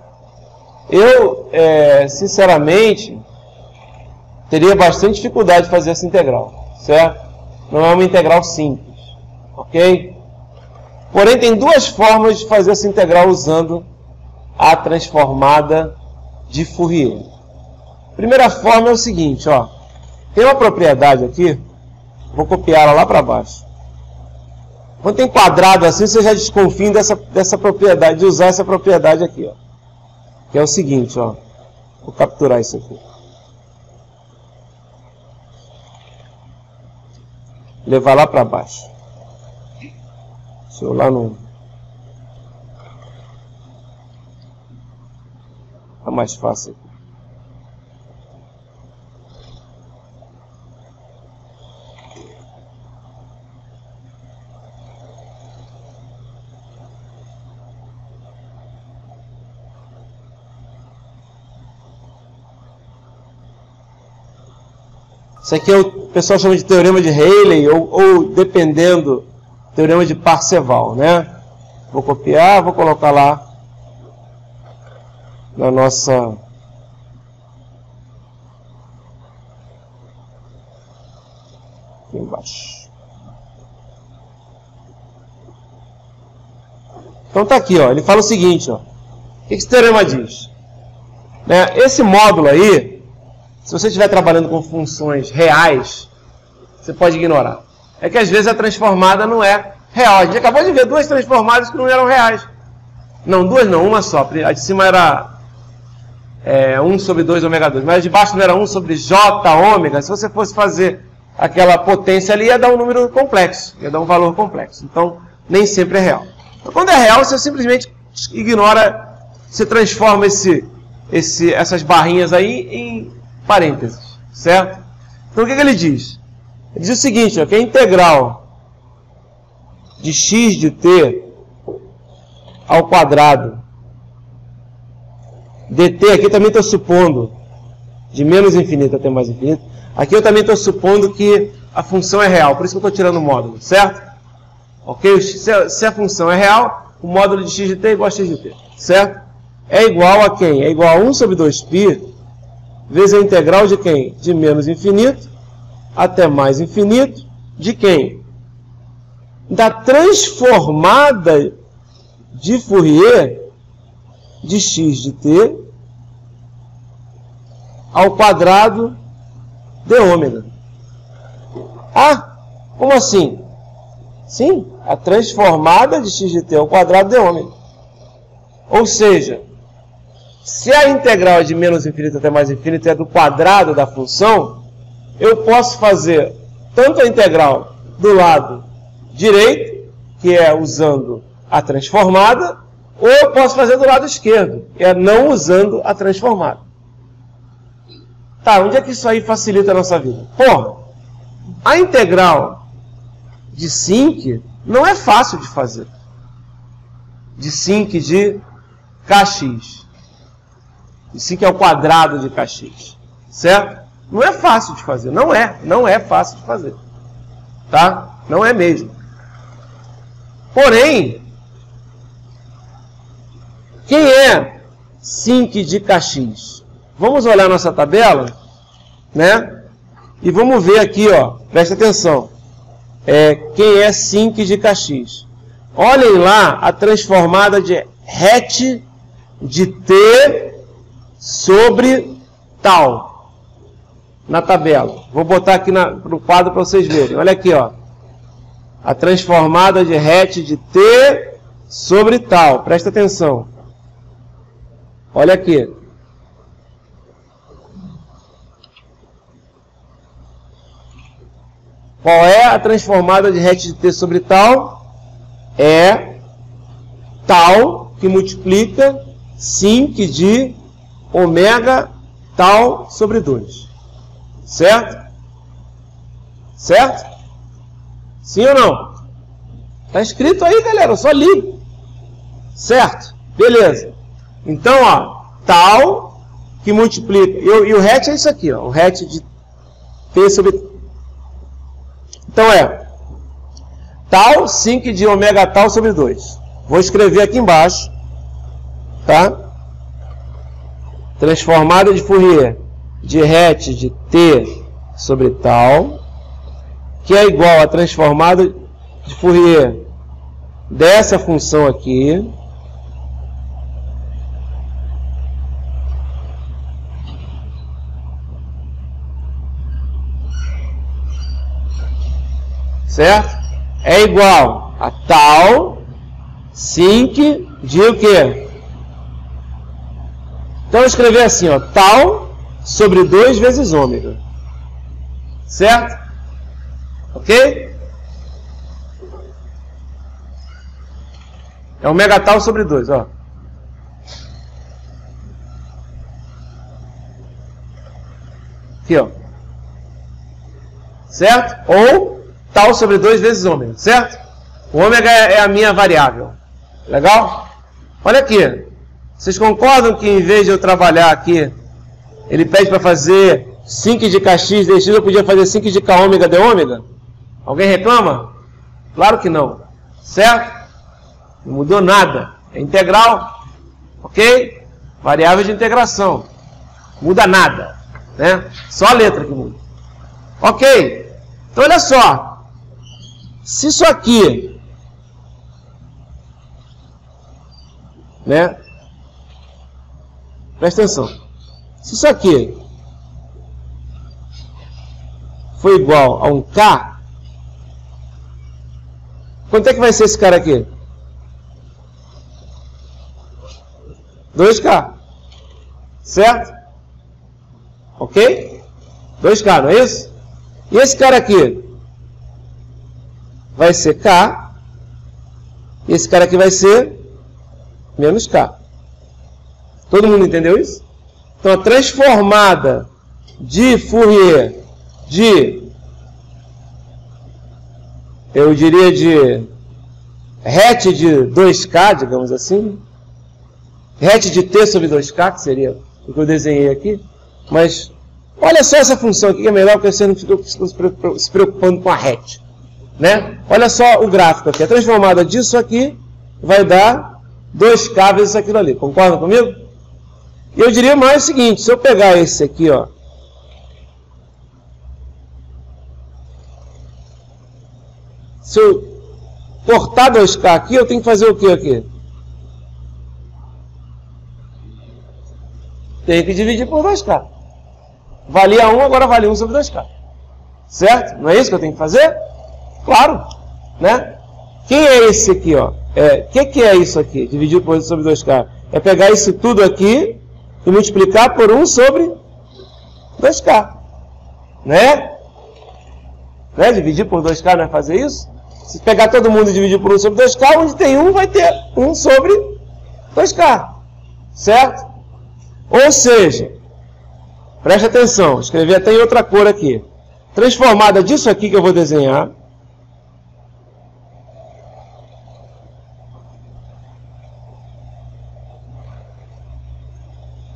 Eu, sinceramente, teria bastante dificuldade de fazer essa integral, certo? Não é uma integral simples, ok? Porém, tem duas formas de fazer essa integral usando a transformada de Fourier. A primeira forma é o seguinte, ó. Tem uma propriedade aqui, vou copiar ela lá para baixo. Quando tem quadrado assim, você já desconfia dessa propriedade, de usar essa propriedade aqui, ó. Que é o seguinte, ó. Vou capturar isso aqui. Levar lá para baixo. Deixa eu lá no... Tá mais fácil aqui. Isso aqui o pessoal chama de teorema de Rayleigh, ou dependendo, teorema de Parseval, né? Vou copiar, vou colocar lá na nossa... Aqui embaixo. Então tá aqui, ó. Ele fala o seguinte, ó. O que esse teorema diz? Né? Esse módulo aí, se você estiver trabalhando com funções reais, você pode ignorar. É que às vezes a transformada não é real. A gente acabou de ver duas transformadas que não eram reais. Não, duas não, uma só. A de cima era 1 sobre 2 ômega 2, mas a de baixo não era 1 sobre j ômega. Se você fosse fazer aquela potência ali, ia dar um número complexo, ia dar um valor complexo. Então, nem sempre é real. Então, quando é real, você simplesmente ignora, você transforma essas barrinhas aí em parênteses, certo? Então o que ele diz? Ele diz o seguinte, ó, que a integral de x de t ao quadrado dt, aqui também estou supondo, de menos infinito até mais infinito, aqui eu também estou supondo que a função é real, por isso que eu estou tirando o módulo, certo? Ok? Se a função é real, o módulo de x de t é igual a x de t, certo? É igual a quem? É igual a 1 sobre 2π vezes a integral de quem? De menos infinito até mais infinito. De quem? Da transformada de Fourier de x de t ao quadrado de ômega. Ah, como assim? Sim, a transformada de x de t ao quadrado de ômega. Ou seja, se a integral é de menos infinito até mais infinito, é do quadrado da função, eu posso fazer tanto a integral do lado direito, que é usando a transformada, ou eu posso fazer do lado esquerdo, que é não usando a transformada. Tá, onde é que isso aí facilita a nossa vida? Porra, a integral de sinc não é fácil de fazer. De sinc de kx. De sinc ao quadrado de kx. Certo? Não é fácil de fazer. Não é fácil de fazer. Tá? Não é mesmo. Porém, quem é sinc de kx? Vamos olhar nossa tabela, né? E vamos ver aqui, ó. Presta atenção. Quem é sinc de kx? Olhem lá a transformada de het de t sobre tal na tabela. Vou botar aqui no quadro para vocês verem. Olha aqui, ó. A transformada de het de t sobre tal. Presta atenção. Olha aqui. Qual é a transformada de het de t sobre tal? É tal que multiplica sinc de ômega tal sobre 2. Certo? Certo? Sim ou não? Está escrito aí, galera. Eu só li. Certo? Beleza. Então, ó, tal que multiplica. E o het é isso aqui, ó. O het de t sobre... Então tal sinc de ômega tal sobre 2. Vou escrever aqui embaixo, tá? Transformada de Fourier de het de t sobre tal, que é igual a transformada de Fourier dessa função aqui, certo? É igual a tal sinc de o quê? Então eu escrevi assim, ó, tal sobre 2 vezes ômega. Certo? Ok? É ômega tal sobre 2, ó. Aqui, ó. Certo? Ou tal sobre 2 vezes ômega, certo? O ômega é a minha variável. Legal? Olha aqui. Vocês concordam que em vez de eu trabalhar aqui, ele pede para fazer sinc de kx dx, eu podia fazer sinc de k ômega de ômega? Alguém reclama? Claro que não. Certo? Não mudou nada. É integral. Ok? Variável de integração. Muda nada. Né? Só a letra que muda. Ok? Então olha só. Se isso aqui, né? Presta atenção. Se isso aqui for igual a um K, quanto é que vai ser esse cara aqui? 2K. Certo? Ok? 2K, não é isso? E esse cara aqui vai ser K. E esse cara aqui vai ser menos K. Todo mundo entendeu isso? Então a transformada de Fourier de, eu diria de het de 2K, digamos assim, het de t sobre 2K, que seria o que eu desenhei aqui, mas olha só essa função aqui, que é melhor porque você não fica se preocupando com a het, né? Olha só o gráfico aqui, a transformada disso aqui vai dar 2K vezes aquilo ali, concorda comigo? E eu diria mais o seguinte, se eu pegar esse aqui, ó, se eu cortar 2K aqui, eu tenho que fazer o que aqui? Tenho que dividir por 2K. Valia 1, agora vale 1 sobre 2K. Certo? Não é isso que eu tenho que fazer? Claro. Né? Quem é esse aqui, ó? Que é isso aqui? Dividir por 1 sobre 2K. É pegar isso tudo aqui e multiplicar por 1 sobre 2k. Né? Dividir por 2k não é fazer isso? Se pegar todo mundo e dividir por 1 sobre 2k, onde tem 1 vai ter 1 sobre 2k. Certo? Ou seja, preste atenção, escrevi até em outra cor aqui. Transformada disso aqui que eu vou desenhar.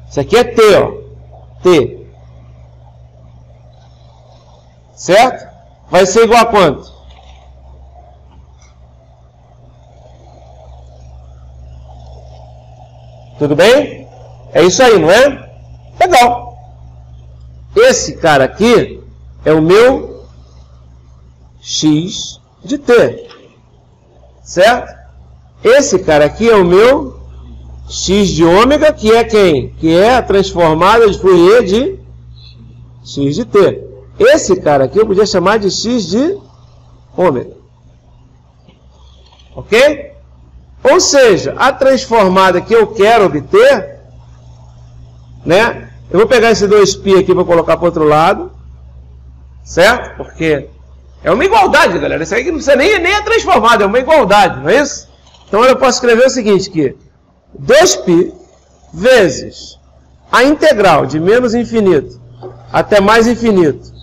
Isso aqui é T, ó. T. Certo? Vai ser igual a quanto? Tudo bem? É isso aí, não é? Legal. Esse cara aqui é o meu x de t. Certo? Esse cara aqui é o meu x de ômega, que é quem? Que é a transformada de Fourier de x de t. Esse cara aqui eu podia chamar de x de ômega. Ok? Ou seja, a transformada que eu quero obter, né? Eu vou pegar esse 2π aqui e vou colocar para o outro lado. Certo? Porque é uma igualdade, galera. Isso aí não precisa nem é transformada, é uma igualdade, não é isso? Então eu posso escrever o seguinte aqui. 2π vezes a integral de menos infinito até mais infinito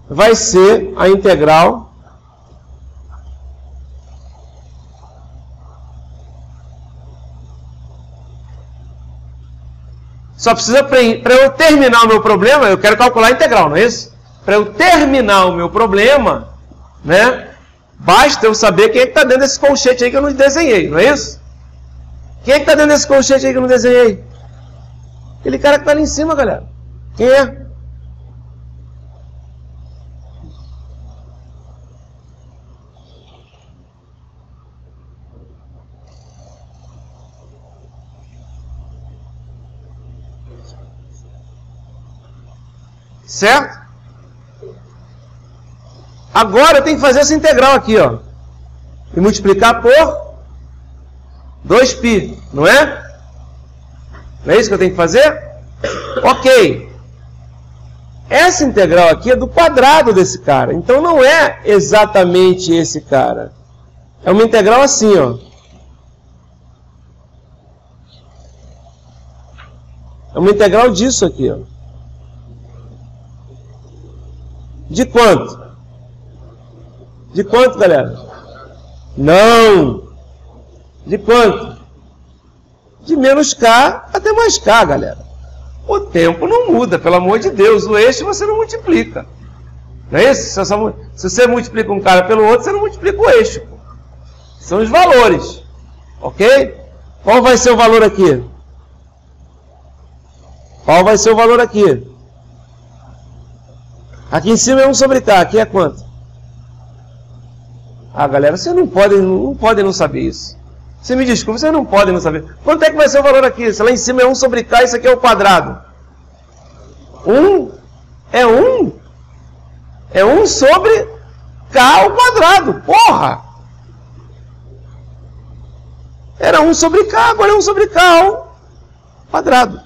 vai ser a integral só precisa, para eu terminar o meu problema, eu quero calcular a integral, não é isso? Para eu terminar o meu problema, né, basta eu saber quem é que está dentro desse colchete aí que eu não desenhei, não é isso? Quem é que está dentro desse colchete aí que eu não desenhei? Aquele cara que está ali em cima, galera. Quem é? Certo? Agora eu tenho que fazer essa integral aqui, ó. E multiplicar por 2π, não é? Não é isso que eu tenho que fazer? Ok. Essa integral aqui é do quadrado desse cara. Então não é exatamente esse cara. É uma integral assim, ó. É uma integral disso aqui, ó. De quanto? De quanto, galera? Não! De quanto? De menos k até mais k, galera. O tempo não muda, pelo amor de Deus. O eixo você não multiplica. Não é isso? Se você multiplica um cara pelo outro, você não multiplica o eixo. São os valores. Ok? Qual vai ser o valor aqui? Qual vai ser o valor aqui? Aqui em cima é 1 sobre k, aqui é quanto? Ah, galera, vocês não podem não saber isso. Você me desculpa, vocês não podem não saber. Quanto é que vai ser o valor aqui? Se lá em cima é 1 sobre k, isso aqui é o quadrado. 1 é 1. É 1 sobre k ao quadrado. Porra! Era 1 sobre k, agora é 1 sobre k ao quadrado.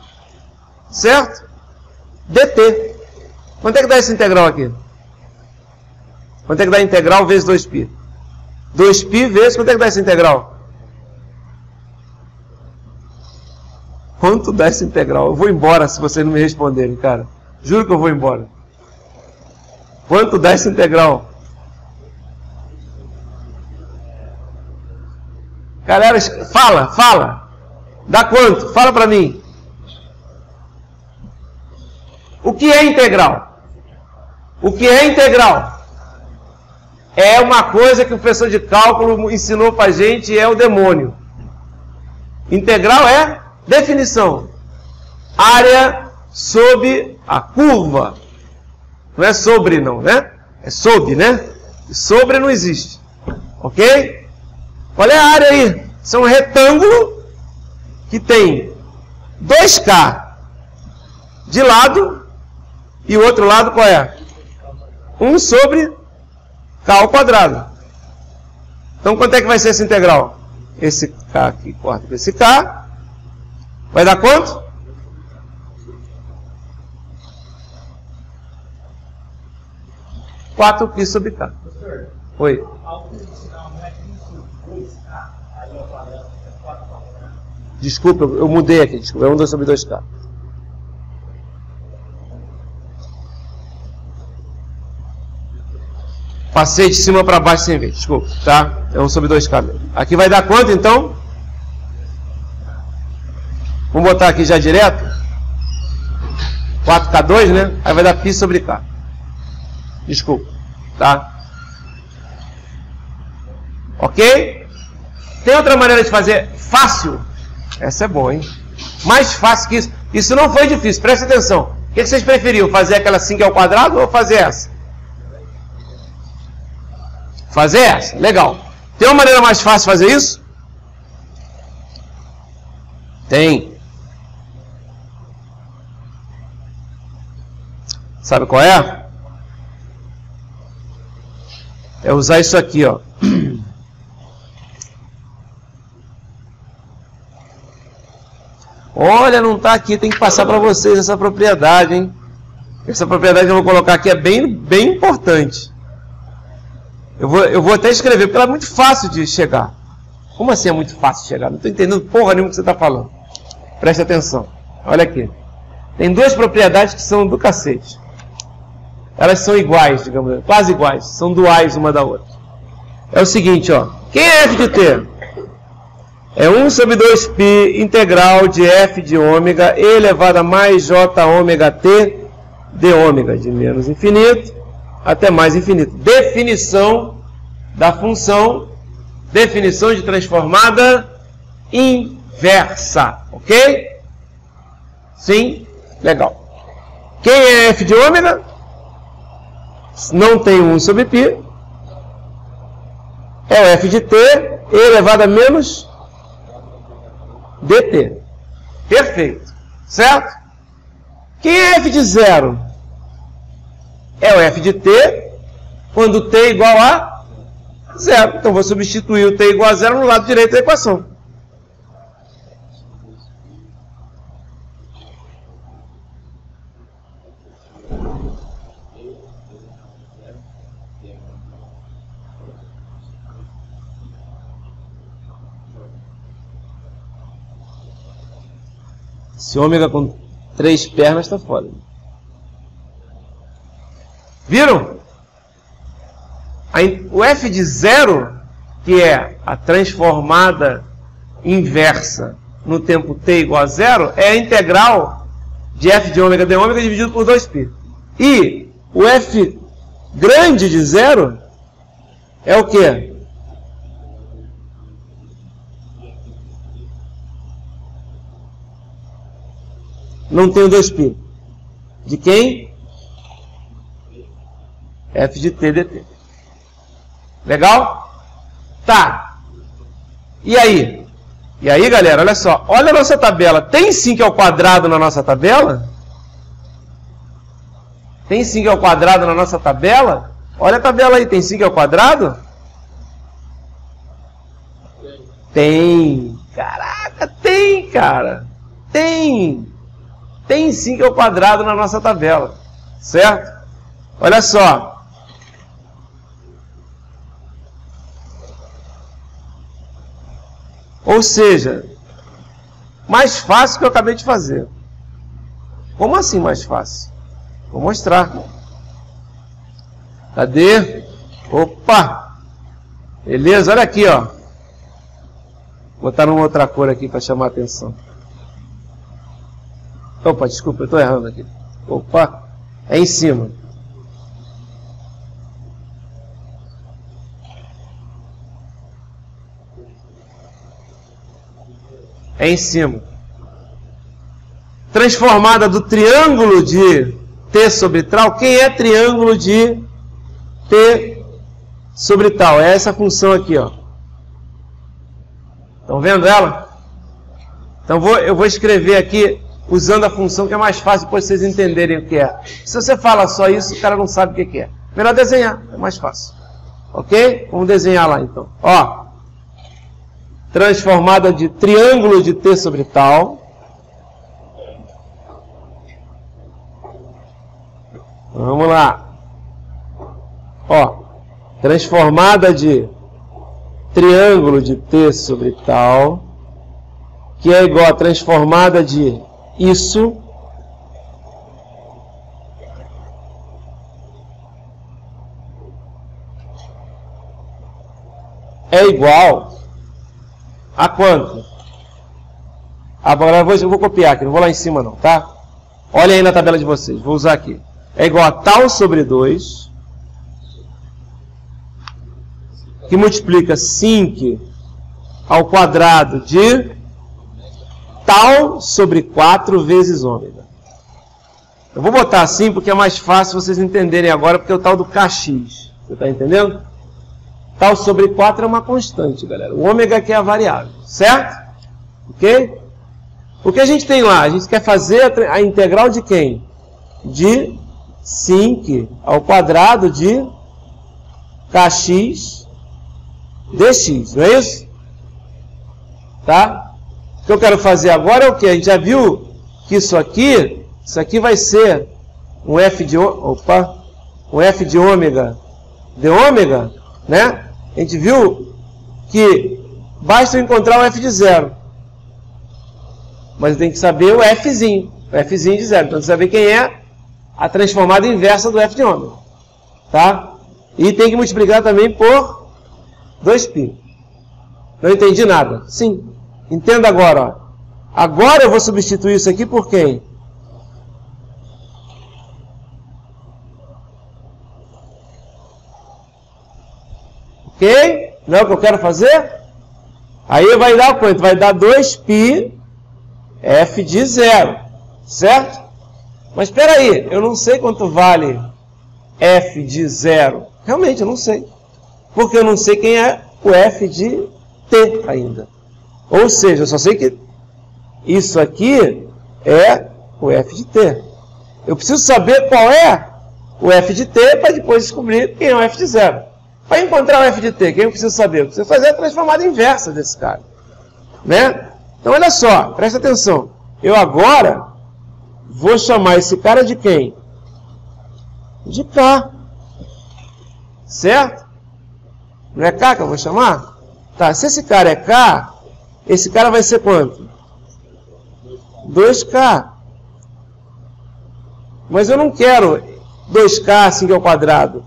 Certo? dt. Quanto é que dá essa integral aqui? Quanto é que dá a integral vezes 2π? 2π vezes, quanto é que dá essa integral? Quanto dá essa integral? Eu vou embora se vocês não me responderem, cara. Juro que eu vou embora. Quanto dá essa integral? Galera, fala. Dá quanto? Fala pra mim. O que é integral? O que é integral? É uma coisa que o professor de cálculo ensinou pra gente e é o demônio. Integral é definição. Área sob a curva. Não é sobre não, né? É sob, né? Sobre não existe. Ok? Qual é a área aí? Isso é um retângulo que tem 2k de lado e o outro lado qual é? 1 sobre k ao quadrado. Então, quanto é que vai ser essa integral? Esse K aqui corta com esse K. Vai dar quanto? Quatro π sobre K. Professor, Oi. a altura do sinal não é 2K, aí ao quadrado é 4 ao quadrado. Desculpa, eu mudei aqui. Desculpa, é 1 sobre 2K. Passei de cima para baixo sem ver. Desculpa, tá? É 1 sobre 2K mesmo. Aqui vai dar quanto, então? Vamos botar aqui já direto. 4K2, né? Aí vai dar π sobre K. Desculpa, tá? Ok? Tem outra maneira de fazer fácil? Essa é boa, hein? Mais fácil que isso. Isso não foi difícil, presta atenção. O que vocês preferiam? Fazer aquela 5 ao quadrado ou fazer essa? Fazer essa? Legal. Tem uma maneira mais fácil de fazer isso? Tem. Sabe qual é? É usar isso aqui, ó. Olha, não está aqui, tem que passar para vocês essa propriedade, hein? Essa propriedade que eu vou colocar aqui é bem importante. Eu vou até escrever, porque ela é muito fácil de chegar. Como assim é muito fácil de chegar? Não estou entendendo porra nenhuma que você está falando. Preste atenção. Olha aqui. Tem duas propriedades que são do cacete. Elas são iguais, digamos, quase iguais. São duais uma da outra. É o seguinte, ó. Quem é f de t? É 1 sobre 2π integral de f de ômega e elevado a mais j ômega t de ômega, de menos infinito até mais infinito. Definição da função, definição de transformada inversa, ok? Sim? Legal. Quem é f de ômega? Não tem 1 sobre π. É o f de t e elevado a menos dt. Perfeito. Certo? Quem é f de zero? É o f de t quando t é igual a zero. Então vou substituir o t igual a zero no lado direito da equação. Esse ômega com 3 pernas está foda. Viram? O f de zero, que é a transformada inversa no tempo t igual a zero, é a integral de f de ômega de ômega dividido por 2π. E o f grande de zero é o quê? Não tem o 2π. De quem? F de t dt. Legal? Tá. E aí? E aí, galera, olha só. Olha a nossa tabela. Tem 5 ao quadrado na nossa tabela? Tem 5 ao quadrado na nossa tabela? Olha a tabela aí. Tem 5 ao quadrado? Tem. Caraca, tem, cara. Tem. Tem 5 ao quadrado na nossa tabela, certo? Olha só. Ou seja, mais fácil que eu acabei de fazer. Como assim mais fácil? Vou mostrar. Cadê? Opa! Beleza, olha aqui, ó. Vou botar uma outra cor aqui para chamar a atenção. Opa, desculpa, eu estou errando aqui. Opa, é em cima. É em cima. Transformada do triângulo de t sobre tal. Quem é triângulo de t sobre tal? É essa função aqui, ó. Estão vendo ela? Então eu vou escrever aqui usando a função que é mais fácil para vocês entenderem o que é. Se você fala só isso, o cara não sabe o que é. Melhor desenhar, é mais fácil. Ok? Vamos desenhar lá então. Ó, transformada de triângulo de T sobre tal. Vamos lá. Ó, transformada de triângulo de T sobre tal, que é igual a transformada de isso é igual a quanto? Agora eu vou copiar aqui, não vou lá em cima não, tá? Olha aí na tabela de vocês, vou usar aqui. É igual a tal sobre 2, que multiplica 5 ao quadrado de tal sobre 4 vezes ômega. Eu vou botar assim porque é mais fácil vocês entenderem agora, porque é o tal do kx. Você está entendendo? Tal sobre 4 é uma constante, galera. O ômega aqui é a variável, certo? Ok? O que a gente tem lá? A gente quer fazer a integral de quem? De 5 ao quadrado de kx dx, não é isso? Tá? O que eu quero fazer agora é o que? A gente já viu que isso aqui vai ser um f de ômega de ômega, né? A gente viu que basta eu encontrar o f de zero. Mas eu tenho que saber o fzinho de zero. Então, tem que saber quem é a transformada inversa do f de ômega. Tá? E tem que multiplicar também por 2π. Não entendi nada? Sim. Entenda agora. Ó. Agora eu vou substituir isso aqui por quem? Ok? Não é o que eu quero fazer? Aí vai dar quanto? Vai dar 2π f de zero. Certo? Mas espera aí, eu não sei quanto vale f de zero. Realmente, eu não sei. Porque eu não sei quem é o f de t ainda. Ou seja, eu só sei que isso aqui é o f de t. Eu preciso saber qual é o f de t para depois descobrir quem é o f de zero. Para encontrar o f de t, quem eu preciso saber? Eu preciso fazer a transformada inversa desse cara. Né? Então, olha só, presta atenção. Eu agora vou chamar esse cara de quem? De K. Certo? Não é K que eu vou chamar? Tá, se esse cara é K, esse cara vai ser quanto? 2K. Mas eu não quero 2K 5 ao quadrado.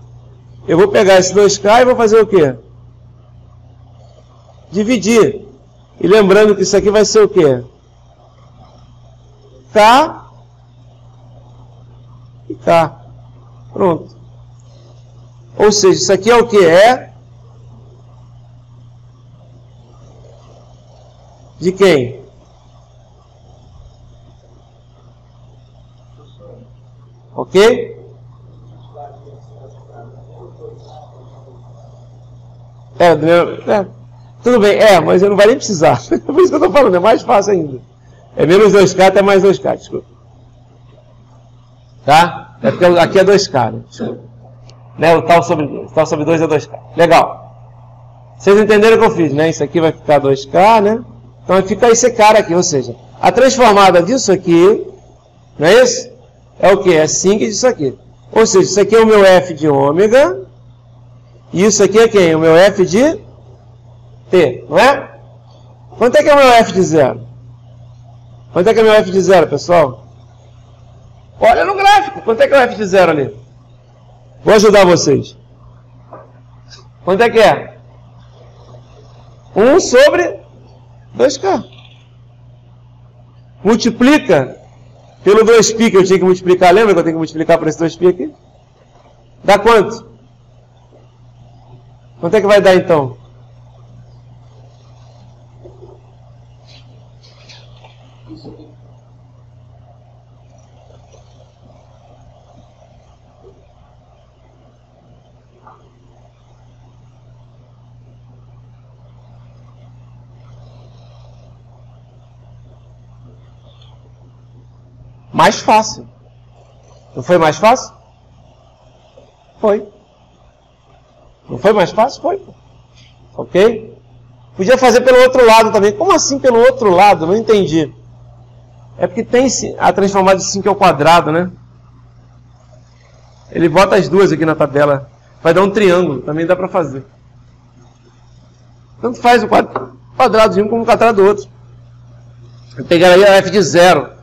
Eu vou pegar esse 2K e vou fazer o quê? Dividir. E lembrando que isso aqui vai ser o quê? K e K. Pronto. Ou seja, isso aqui é o que? É de quem? Ok? Tudo bem, mas eu não vai nem precisar. Por isso que eu estou falando, é mais fácil ainda. É menos 2K até mais 2K, desculpa. Tá? É porque aqui é 2K, né? Desculpa. Né? O tal sobre 2 é 2K. Legal. Vocês entenderam o que eu fiz, né? Isso aqui vai ficar 2K, né? Então vai ficar esse cara aqui, ou seja, a transformada disso aqui, não é isso? É o que? É 5 disso aqui. Ou seja, isso aqui é o meu f de ômega, e isso aqui é quem? O meu f de t, não é? Quanto é que é o meu f de zero? Quanto é que é o meu f de zero, pessoal? Olha no gráfico, quanto é que é o f de zero ali? Vou ajudar vocês. Quanto é que é? 1 sobre 2K. Multiplica pelo 2π que eu tinha que multiplicar. Lembra que eu tenho que multiplicar por esse 2π aqui? Dá quanto? Quanto é que vai dar então? Mais fácil. Não foi mais fácil? Foi. Não foi mais fácil? Foi. Ok? Podia fazer pelo outro lado também. Como assim pelo outro lado? Não entendi. É porque tem a transformada de 5 ao quadrado, né? Ele bota as duas aqui na tabela. Vai dar um triângulo. Também dá para fazer. Tanto faz o quadrado de um como o quadrado do outro. Eu pegaria a f de 0.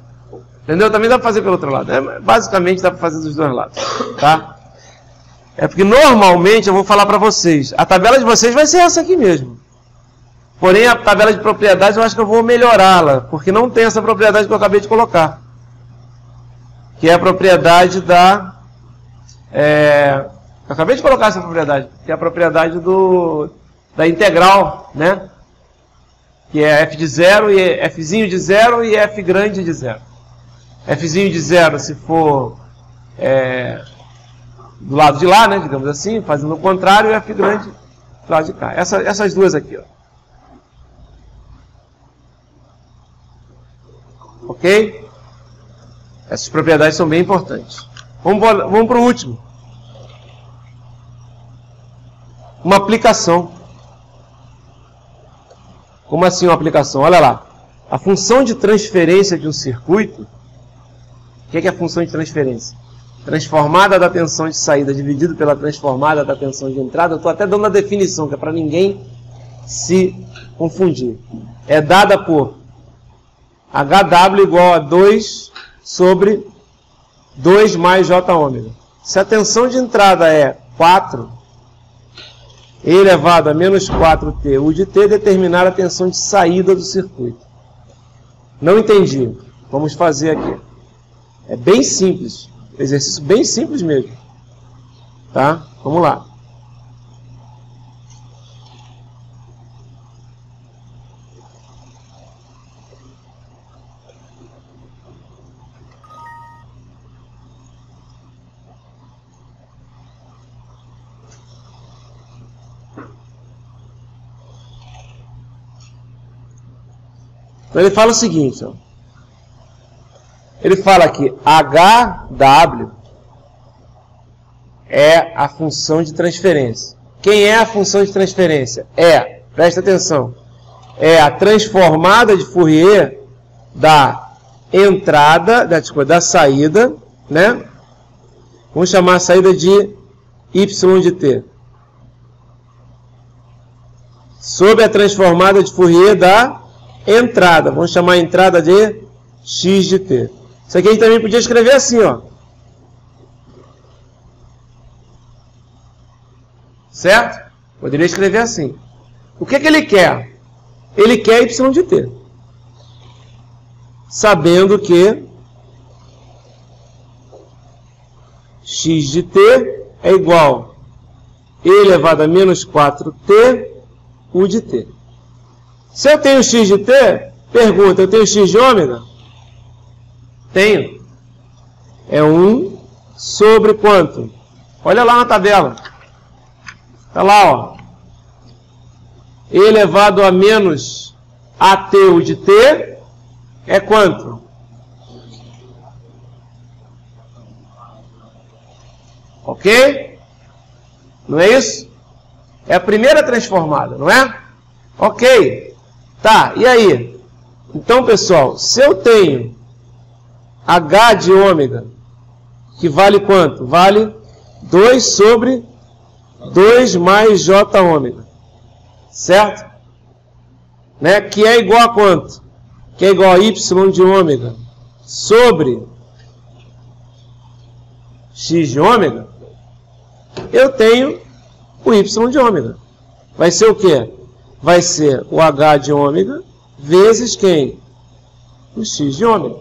Entendeu? Também dá para fazer pelo outro lado. Basicamente dá para fazer dos dois lados. Tá? É porque normalmente eu vou falar para vocês. A tabela de vocês vai ser essa aqui mesmo. Porém, a tabela de propriedades eu acho que eu vou melhorá-la. Porque não tem essa propriedade que eu acabei de colocar. Que é a propriedade da... eu acabei de colocar essa propriedade. Que é a propriedade da integral, né? Que é f de 0, e fzinho de 0 e f grande de 0. Fzinho de 0 se for do lado de lá, né, digamos assim, fazendo o contrário, e f grande do lado de cá. Essas duas aqui, ó. Ok? Essas propriedades são bem importantes. Vamos para o último. Uma aplicação. Como assim uma aplicação? Olha lá. A função de transferência de um circuito. O que é a função de transferência? Transformada da tensão de saída dividido pela transformada da tensão de entrada. Eu estou até dando a definição, que é para ninguém se confundir. É dada por HW igual a 2 sobre 2 mais J ômega. Se a tensão de entrada é 4, E elevado a menos 4t, U de t, determinar a tensão de saída do circuito. Não entendi. Vamos fazer aqui. É bem simples. Exercício bem simples mesmo. Tá? Vamos lá. Então ele fala o seguinte, ó. Ele fala que HW é a função de transferência. Quem é a função de transferência? Presta atenção, é a transformada de Fourier da entrada, da saída, né? Vamos chamar a saída de Y de t. Sobre a transformada de Fourier da entrada. Vamos chamar a entrada de X de t. Isso aqui a gente também podia escrever assim, ó. Certo? Poderia escrever assim. O que ele quer? Ele quer Y de t. Sabendo que X de t é igual a E elevado a menos 4t U de t. Se eu tenho X de t, pergunta, eu tenho X de ômega? Tenho. É 1 sobre quanto? Olha lá na tabela. Está lá, ó. E elevado a menos AT U de t é quanto? Ok? Não é isso? É a primeira transformada, não é? Ok. Tá, e aí? Então, pessoal, se eu tenho H de ômega, que vale quanto? Vale 2 sobre 2 mais J ômega. Certo? Né? Que é igual a quanto? Que é igual a Y de ômega sobre X de ômega. Eu tenho o Y de ômega. Vai ser o quê? Vai ser o H de ômega vezes quem? O X de ômega.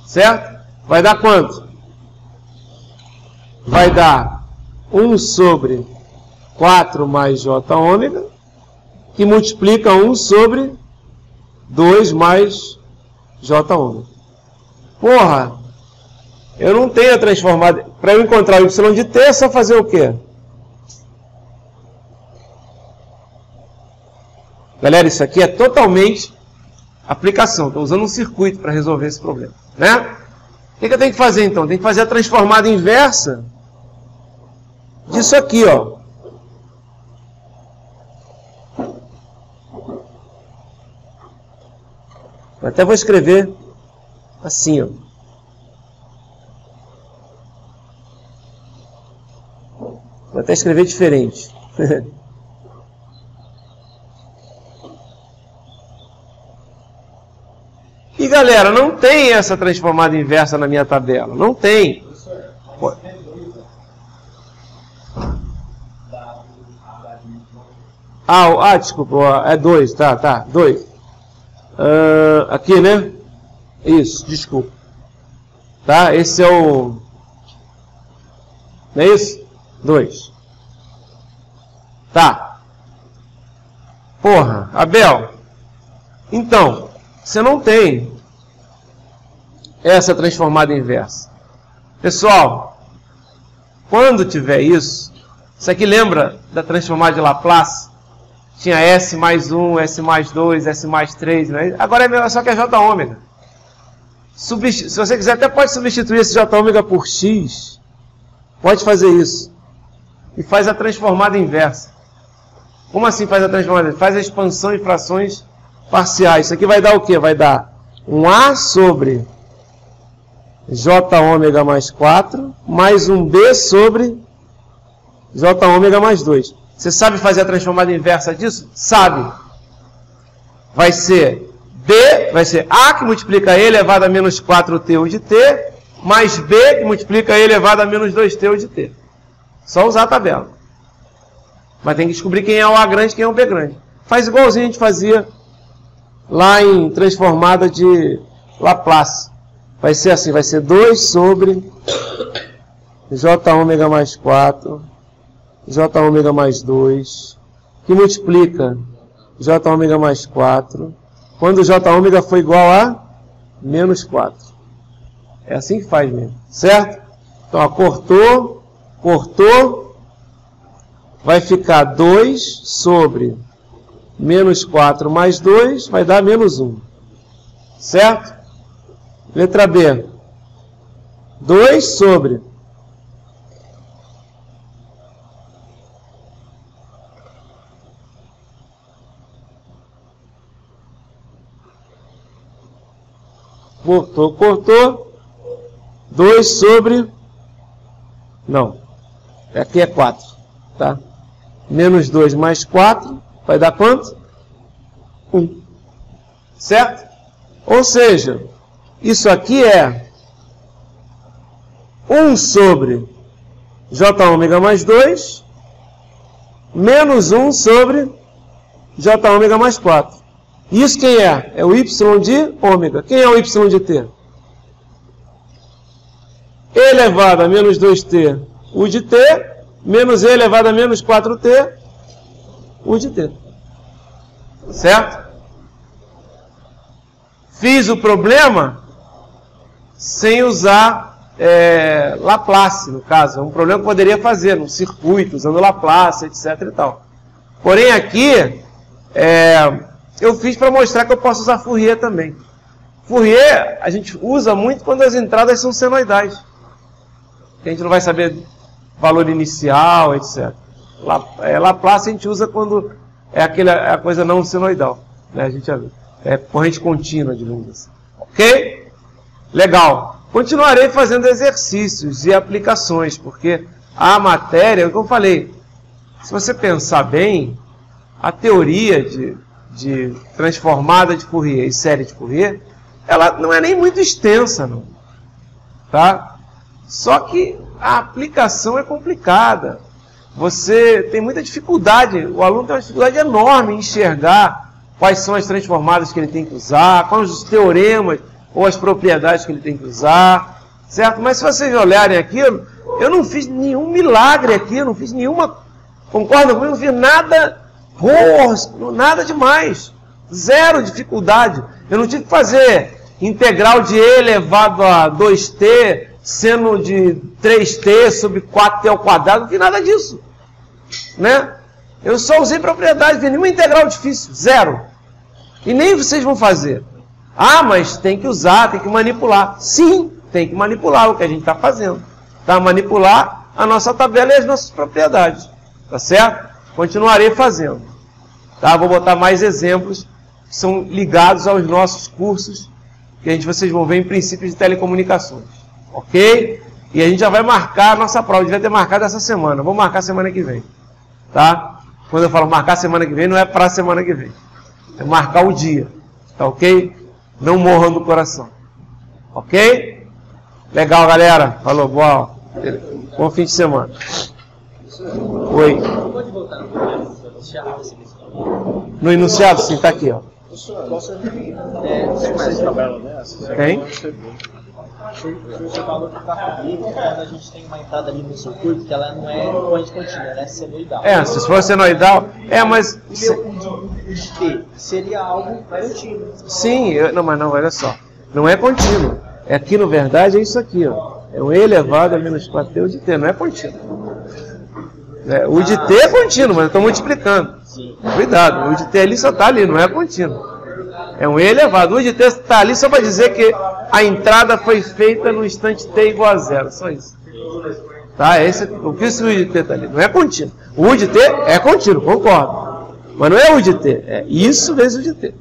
Certo? Vai dar quanto? Vai dar 1 sobre 4 mais J ômega, que multiplica 1 sobre 2 mais J ômega. Porra! Eu não tenho a transformada. Para eu encontrar o Y de t, é só fazer o quê? Galera, isso aqui é totalmente aplicação. Estou usando um circuito para resolver esse problema. Né? O que eu tenho que fazer então? Tem que fazer a transformada inversa disso aqui, ó. Eu até vou escrever assim, ó. Vou até escrever diferente. E galera, não tem essa transformada inversa na minha tabela. Não tem. Desculpa, é 2, tá, 2. Aqui, né? Isso, desculpa. Tá, esse é o... Não é isso? 2. Tá. Porra, Abel. Então, você não tem essa transformada inversa. Pessoal, quando tiver isso aqui lembra da transformada de Laplace? Tinha S mais 1, S mais 2, S mais 3, né? Agora é só que é J ômega. Se você quiser, até pode substituir esse J ômega por X. Pode fazer isso. E faz a transformada inversa. Como assim faz a transformada inversa? Faz a expansão em frações parciais. Isso aqui vai dar o quê? Vai dar um A sobre J ômega mais 4, mais um B sobre J ômega mais 2. Você sabe fazer a transformada inversa disso? Sabe. Vai ser B, vai ser A que multiplica E elevado a menos 4T de T, mais B que multiplica E elevado a menos 2T de T. Só usar a tabela. Mas tem que descobrir quem é o A grande e quem é o B grande. Faz igualzinho a gente fazia lá em transformada de Laplace. Vai ser assim, vai ser 2 sobre J ômega mais 4, J ômega mais 2, que multiplica J ômega mais 4, quando J ômega for igual a menos 4. É assim que faz mesmo, certo? Então, ó, cortou, vai ficar 2 sobre menos 4 mais 2, vai dar menos 1. Certo? Letra B. 2 sobre cortou. 2 sobre... Não. Aqui é 4. Tá? Menos 2 mais 4 vai dar quanto? 1. Certo? Ou seja, isso aqui é 1 sobre J ômega mais 2 menos 1 sobre J ômega mais 4. Isso quem é? É o Y de ômega. Quem é o Y de T? E elevado a menos 2T, U de T, menos E elevado a menos 4T, U de T. Certo? Fiz o problema sem usar Laplace, no caso. É um problema que eu poderia fazer num circuito, usando Laplace, etc. e tal. Porém, aqui, eu fiz para mostrar que eu posso usar Fourier também. Fourier a gente usa muito quando as entradas são senoidais. A gente não vai saber valor inicial, etc. Laplace a gente usa quando é a coisa não senoidal. Né? A gente é corrente contínua, digamos assim. Ok? Legal. Continuarei fazendo exercícios e aplicações, porque a matéria, é o que eu falei, se você pensar bem, a teoria de transformada de Fourier e série de Fourier, ela não é nem muito extensa, não. Tá? Só que a aplicação é complicada. Você tem muita dificuldade, o aluno tem uma dificuldade enorme em enxergar quais são as transformadas que ele tem que usar, quais os teoremas ou as propriedades que ele tem que usar, certo? Mas se vocês olharem aqui, eu não fiz nenhum milagre aqui, eu não fiz nenhuma, concordam comigo? Eu não fiz nada, nada demais, zero dificuldade. Eu não tive que fazer integral de E elevado a 2t, seno de 3t sobre 4t ao quadrado, não fiz nada disso, né? Eu só usei propriedade, não fiz nenhuma integral difícil, zero. E nem vocês vão fazer. Ah, mas tem que usar, tem que manipular. Sim, tem que manipular o que a gente está fazendo. Tá? Manipular a nossa tabela e as nossas propriedades. Tá certo? Continuarei fazendo. Tá? Vou botar mais exemplos que são ligados aos nossos cursos, que vocês vão ver em princípios de telecomunicações. Ok? E a gente já vai marcar a nossa prova. Devia ter marcado essa semana. Vou marcar semana que vem. Tá? Quando eu falo marcar semana que vem, não é para a semana que vem. É marcar o dia. Tá ok? Não morram do coração. Ok? Legal, galera. Falou, bom fim de semana. Oi. Pode voltar no enunciado? No enunciado, sim, tá aqui, ó. Tem? Você falou que para comigo, quando a gente tem uma entrada ali no circuito, que ela não é corrente contínua, ela é senoidal. Se for senoidal, mas... O de T seria algo contínuo. Sim, mas não, olha só. Não é contínuo. Aqui, na verdade, é isso aqui, ó. É o E elevado a menos 4T, o de T, não é contínuo. O de T é contínuo, mas eu estou multiplicando. Sim. Cuidado, o de T ali só está ali, não é contínuo. É um E elevado. O de T está ali só para dizer que a entrada foi feita no instante T igual a 0. Só isso. Tá? O que esse U de T está ali? Não é contínuo. O U de T é contínuo, concordo. Mas não é U de T. É isso vezes U de T.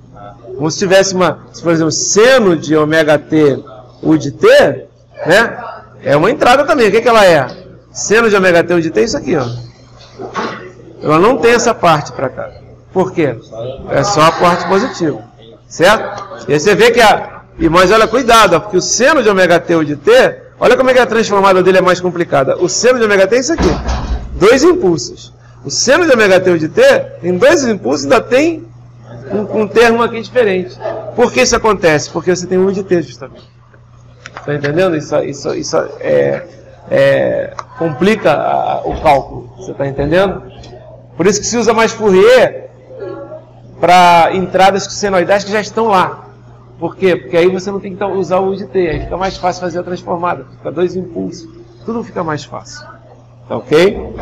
Como se tivesse por exemplo, seno de ômega T, U de T, né? É uma entrada também. O que ela é? Seno de ômega T, U de T é isso aqui, ó. Ela não tem essa parte para cá. Por quê? É só a parte positiva. Certo? E aí você vê que mas olha, cuidado, porque o seno de ômega T, U de T, olha como é que a transformada dele é mais complicada. O seno de ômega T é isso aqui. 2 impulsos. O seno de ômega T, U de T, em 2 impulsos ainda tem um termo aqui diferente. Por que isso acontece? Porque você tem U de T, justamente. Está entendendo? Isso complica o cálculo. Você está entendendo? Por isso que se usa mais Fourier para entradas senoidais que já estão lá. Por quê? Porque aí você não tem que usar o U de T. Aí fica mais fácil fazer a transformada. Fica 2 impulsos. Tudo fica mais fácil. Tá ok?